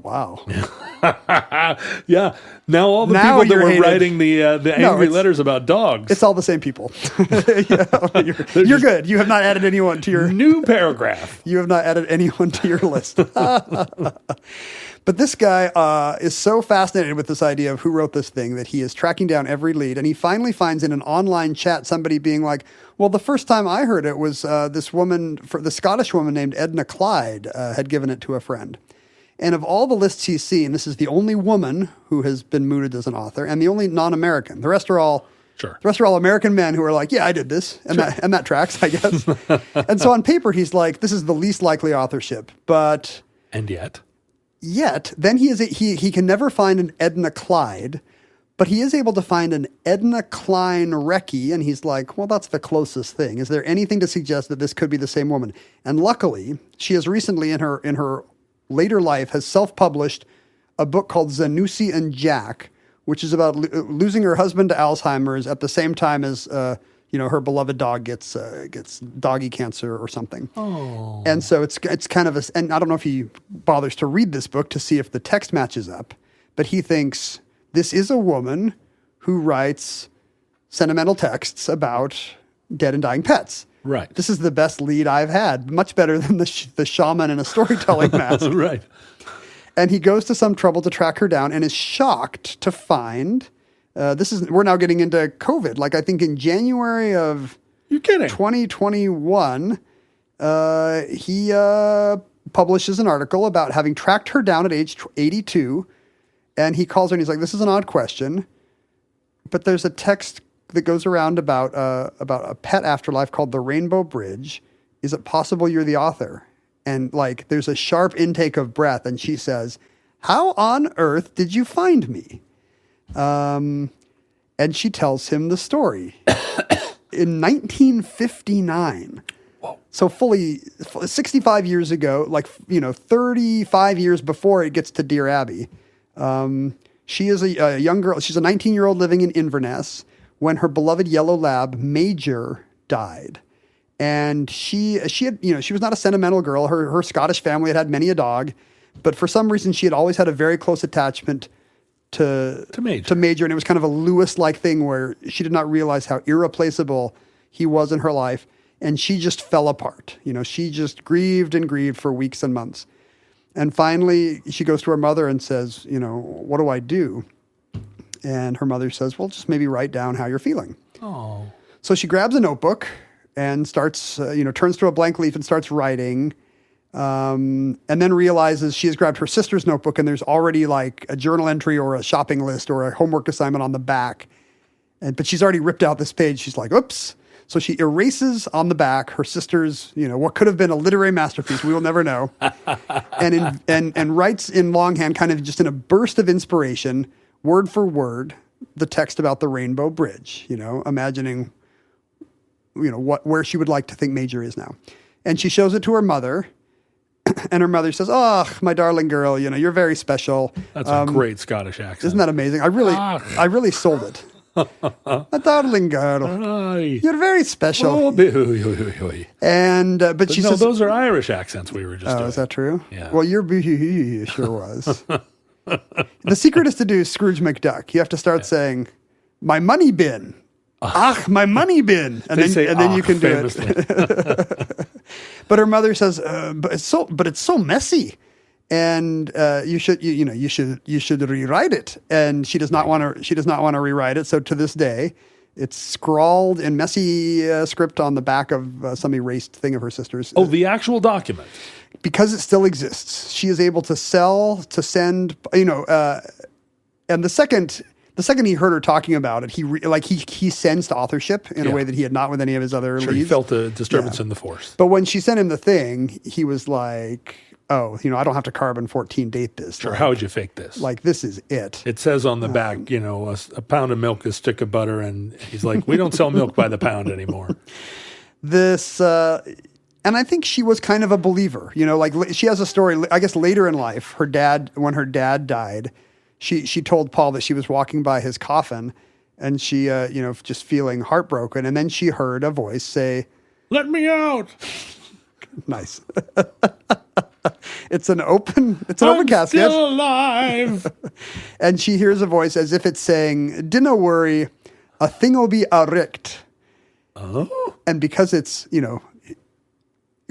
wow. Yeah. Now all the people that were writing the angry letters about dogs. It's all the same people. You're good. You have not added anyone to your... New paragraph. You have not added anyone to your list. But this guy is so fascinated with this idea of who wrote this thing that he is tracking down every lead. And he finally finds in an online chat somebody being like, well, the first time I heard it was this woman, the Scottish woman named Edna Clyde had given it to a friend. And of all the lists he's seen, this is the only woman who has been mooted as an author and the only non-American. The rest are all... Sure. The rest are all American men who are like, yeah, I did this. And, that tracks, I guess. And so on paper, he's like, this is the least likely authorship. But... And yet... then he can never find an Edna Clyde, but he is able to find an Edna Klein Recce, and he's like, well, that's the closest thing. Is there anything to suggest that this could be the same woman? And luckily, she has recently, in her later life, has self-published a book called Zanussi and Jack, which is about losing her husband to Alzheimer's at the same time as her beloved dog gets doggy cancer or something. Oh. And so it's kind of and I don't know if he bothers to read this book to see if the text matches up, but he thinks this is a woman who writes sentimental texts about dead and dying pets. Right. This is the best lead I've had, much better than the shaman in a storytelling mask. Right. And he goes to some trouble to track her down and is shocked to find... we're now getting into COVID. Like, I think in January of... You're kidding. 2021, he publishes an article about having tracked her down at age 82, and he calls her and he's like, "This is an odd question, but there's a text that goes around about a pet afterlife called the Rainbow Bridge. Is it possible you're the author?" And like, there's a sharp intake of breath, and she says, "How on earth did you find me?" And she tells him the story. In 1959, so fully 65 years ago, 35 years before it gets to Dear Abby, she is a young girl. She's a 19-year-old living in Inverness when her beloved yellow lab, Major, died. And she was not a sentimental girl. Her Scottish family had many a dog, but for some reason she had always had a very close attachment to Major, and it was kind of a Lewis-like thing where she did not realize how irreplaceable he was in her life, and she just fell apart. She just grieved and grieved for weeks and months. And finally, she goes to her mother and says, "What do I do?" And her mother says, "Well, just maybe write down how you're feeling." Oh. So she grabs a notebook and starts, turns to a blank leaf and starts writing. And then realizes she has grabbed her sister's notebook and there's already like a journal entry or a shopping list or a homework assignment on the back. But she's already ripped out this page. She's like, "Oops." So she erases on the back her sister's, what could have been a literary masterpiece. We will never know. and writes in longhand, kind of just in a burst of inspiration, word for word, the text about the Rainbow Bridge, imagining, where she would like to think Major is now. And she shows it to her mother. And her mother says, "Oh, my darling girl, you're very special." That's a great Scottish accent. Isn't that amazing? I really sold it. "My darling girl, you're very special." And but she says, those are Irish accents we were just doing. Is that true? Yeah. Well, your sure was. The secret is to do Scrooge McDuck. You have to start saying, "My money bin." My money bin. And then you can famously do it. But her mother says, but it's so messy. And you should rewrite it. And she does not want to rewrite it. So to this day, it's scrawled in messy script on the back of some erased thing of her sister's. Oh, the actual document. Because it still exists. She is able to send, and the second he heard her talking about it, he sensed authorship in a way that he had not with any of his other leads. He felt a disturbance in the force. But when she sent him the thing, he was like, "Oh, I don't have to carbon-14 date this." Sure, how would you fake this? Like, this is it. It says on the back, a pound of milk, a stick of butter, and he's like, "We don't sell milk by the pound anymore." And I think she was kind of a believer. She has a story, I guess later in life, when her dad died, She told Paul that she was walking by his coffin and she, just feeling heartbroken. And then she heard a voice say, "Let me out." Nice. It's an open casket. I'm still alive. And she hears a voice as if it's saying, "Dinna worry, a thing'll be a-richt." Oh. And because it's,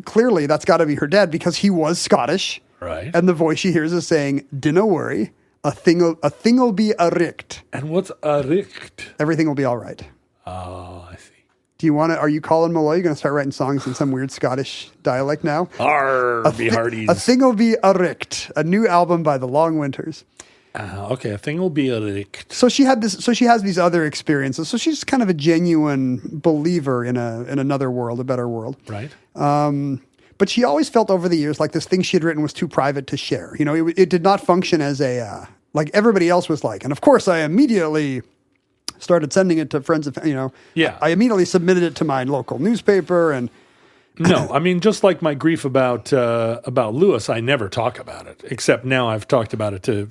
clearly that's got to be her dad because he was Scottish. Right. And the voice she hears is saying, "Dinna worry. A thing'll be a-richt." And what's a richt? Everything will be all right. Oh, I see. Are you Colin Malloy? You're going to start writing songs in some weird Scottish dialect now? Be hearties. A thing'll be a-richt, a new album by the Long Winters. Okay, a thing will be a richt. So she has these other experiences. So she's kind of a genuine believer in another world, a better world. Right. But she always felt over the years like this thing she had written was too private to share. It did not function as like everybody else was like. And of course, I immediately started sending it to friends. Yeah. I immediately submitted it to my local newspaper and. No, I mean, just like my grief about Lewis, I never talk about it. Except now I've talked about it to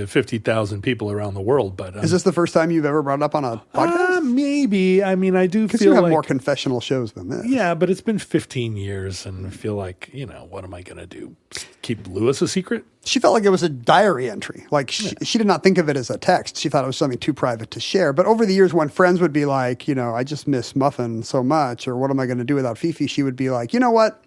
50,000 people around the world. But is this the first time you've ever brought it up on a podcast? Maybe. I mean, I do feel you have like more confessional shows than this. Yeah, but it's been 15 years, and I feel like what am I going to do? Keep Lewis a secret? She felt like it was a diary entry. Like she did not think of it as a text. She thought it was something too private to share. But over the years, when friends would be like, I just miss Muffin so much, or what am I going to do without Fifi? She would be like, "You know what?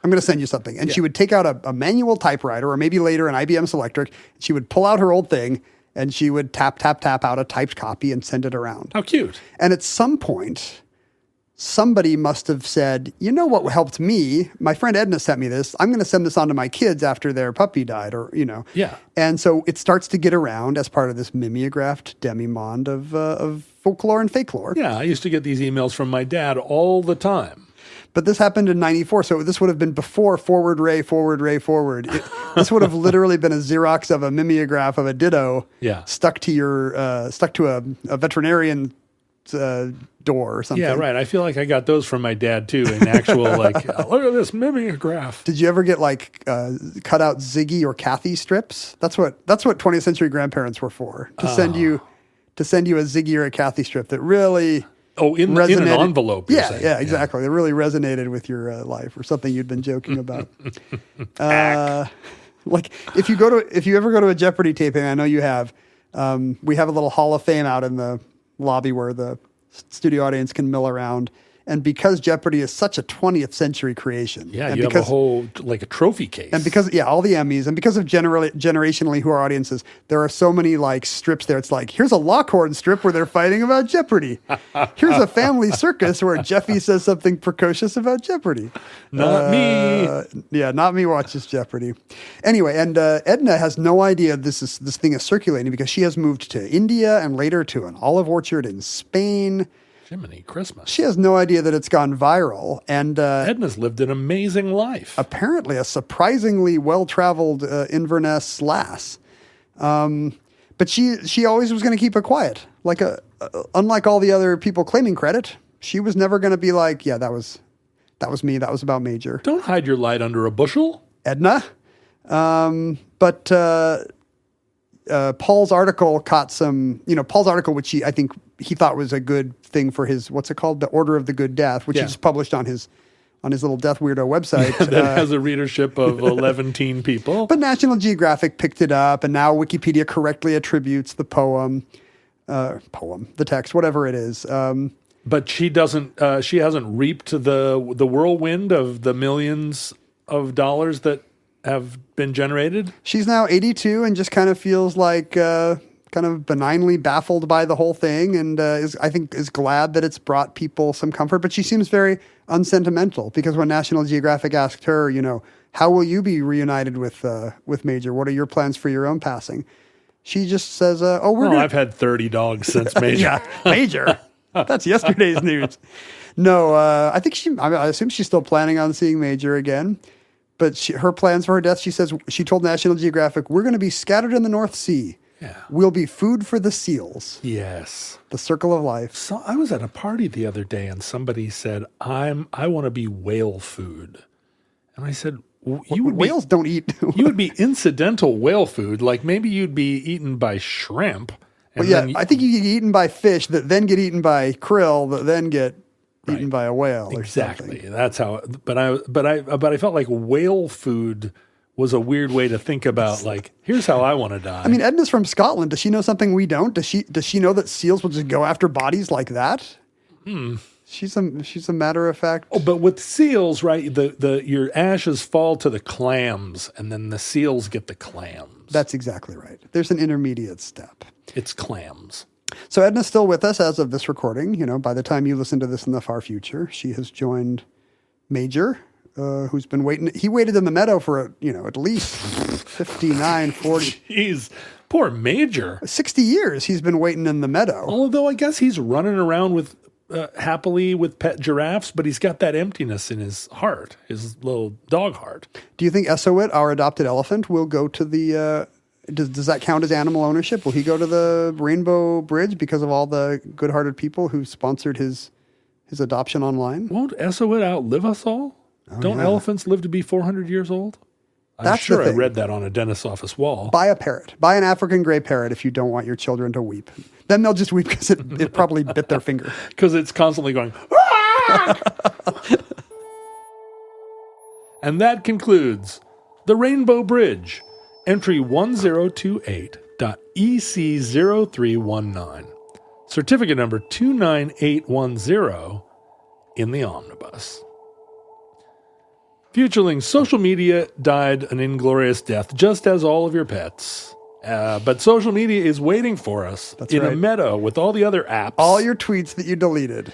I'm going to send you something." And she would take out a manual typewriter, or maybe later an IBM Selectric. She would pull out her old thing, and she would tap out a typed copy and send it around. How cute. And at some point, somebody must have said, you know what helped me? My friend Edna sent me this. I'm going to send this on to my kids after their puppy died, or, Yeah. And so it starts to get around as part of this mimeographed demi-monde of folklore and fake-lore. Yeah, I used to get these emails from my dad all the time. But this happened in 94, so this would have been before forward ray, forward ray, forward. This would have literally been a Xerox of a mimeograph of a ditto stuck to a veterinarian door or something. Yeah, right. I feel like I got those from my dad too, in actual look at this mimeograph. Did you ever get cut out Ziggy or Kathy strips? That's what 20th century grandparents were for, to send you a Ziggy or a Kathy strip that really in an envelope. Yeah, exactly. It really resonated with your life, or something you'd been joking about. Like if you ever go to a Jeopardy taping, I know you have. We have a little Hall of Fame out in the lobby where the studio audience can mill around. And because Jeopardy is such a 20th century creation. Yeah, and you have a whole, a trophy case. And because, all the Emmys, and because of generationally who our audience is, there are so many strips there. It's like, here's a Lockhorn strip where they're fighting about Jeopardy. Here's a family circus where Jeffy says something precocious about Jeopardy. Not me. Yeah, not me watches Jeopardy. Anyway, and Edna has no idea this thing is circulating because she has moved to India and later to an olive orchard in Spain. Jiminy Christmas. She has no idea that it's gone viral. And Edna's lived an amazing life. Apparently a surprisingly well-traveled Inverness lass. But she always was going to keep it quiet. Unlike all the other people claiming credit, she was never going to be like, yeah, that was me. That was about Major. Don't hide your light under a bushel, Edna. But Paul's article caught some, Paul's article, which I think he thought was a good thing for his, what's it called? The Order of the Good Death, which he just published on his little Death Weirdo website. That has a readership of 11 people. But National Geographic picked it up, and now Wikipedia correctly attributes the the text, whatever it is. But she hasn't reaped the whirlwind of the millions of dollars that have been generated. She's now 82 and just kind of feels like kind of benignly baffled by the whole thing, and is glad that it's brought people some comfort. But she seems very unsentimental, because when National Geographic asked her, how will you be reunited with Major? What are your plans for your own passing? She just says, I've had 30 dogs since Major. Yeah, Major. That's yesterday's news. No, I assume she's still planning on seeing Major again. But her plans for her death, she told National Geographic, we're going to be scattered in the North Sea. Yeah. We'll be food for the seals. Yes. The circle of life. So I was at a party the other day and somebody said, I want to be whale food. And I said, whales don't eat. You would be incidental whale food. Like maybe you'd be eaten by shrimp. And I think you get eaten by fish that then get eaten by krill that then get eaten by a whale or exactly. something. That's how. But I felt like whale food was a weird way to think about. Like, here's how I want to die. I mean, Edna's from Scotland. Does she know something we don't? Does she know that seals will just go after bodies like that? She's a matter of fact. Oh, but with seals, right? Your ashes fall to the clams, and then the seals get the clams. That's exactly right. There's an intermediate step. It's clams. So Edna's still with us as of this recording. By the time you listen to this in the far future, she has joined Major, who's been waiting. He waited in the meadow for, at least 59, 40. Jeez, poor Major. 60 years he's been waiting in the meadow. Although I guess he's running around with happily with pet giraffes, but he's got that emptiness in his heart, his little dog heart. Do you think Esowit, our adopted elephant, will go to the... Does that count as animal ownership? Will he go to the Rainbow Bridge because of all the good-hearted people who sponsored his adoption online? Won't Esowit outlive us all? Don't elephants live to be 400 years old? I'm sure I read that on a dentist's office wall. Buy a parrot. Buy an African gray parrot if you don't want your children to weep. Then they'll just weep because it probably bit their finger. Because it's constantly going, ah! And that concludes the Rainbow Bridge. Entry 1028.EC0319. Certificate number 29810 in the omnibus. Futurelings, social media died an inglorious death, just as all of your pets. But social media is waiting for us a meadow with all the other apps. All your tweets that you deleted.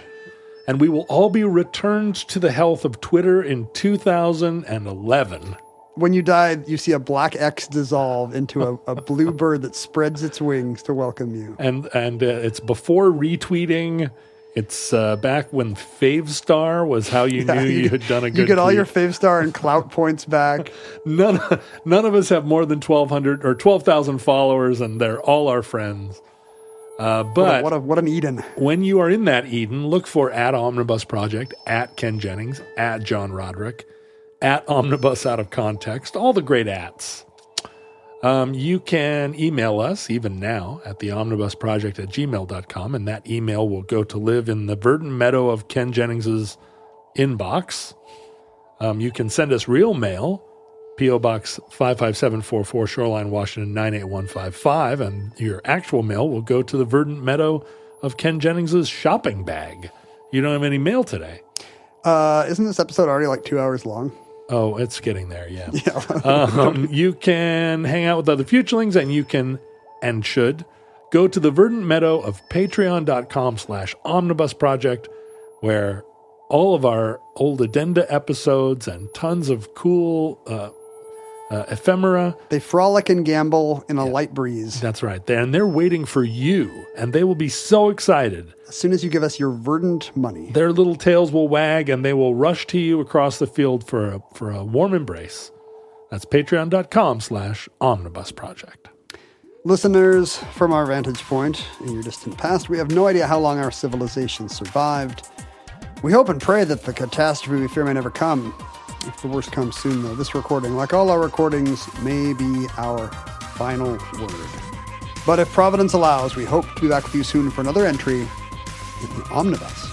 and we will all be returned to the health of Twitter in 2011. When you die, you see a black X dissolve into a blue bird that spreads its wings to welcome you. And it's before retweeting. It's back when Favestar was how you knew you had done a good You get all tweet. your Favestar and clout points back. None of us have more than 1,200 or 12,000 followers, and they're all our friends. But what an Eden. when you are in that Eden, look for @Omnibus Project, @Ken Jennings, @John Roderick, @Omnibus Out of Context, all the great @s. You can email us, even now, at theomnibusproject@gmail.com, and that email will go to live in the verdant meadow of Ken Jennings's inbox. You can send us real mail, P.O. Box 55744, Shoreline, Washington, 98155, and your actual mail will go to the verdant meadow of Ken Jennings's shopping bag. You don't have any mail today. Isn't this episode already like 2 hours long? Oh, it's getting there, yeah. Yeah. You can hang out with other futurelings, and you can, and should, go to the verdant meadow of patreon.com/omnibus project, where all of our old addenda episodes and tons of cool ephemera. They frolic and gamble in a light breeze. That's right. And they're waiting for you, and they will be so excited. As soon as you give us your verdant money. Their little tails will wag, and they will rush to you across the field for a warm embrace. That's patreon.com/omnibus project. Listeners, from our vantage point in your distant past, we have no idea how long our civilization survived. We hope and pray that the catastrophe we fear may never come. If the worst comes soon, though, this recording, like all our recordings, may be our final word. But if Providence allows, we hope to be back with you soon for another entry in the Omnibus.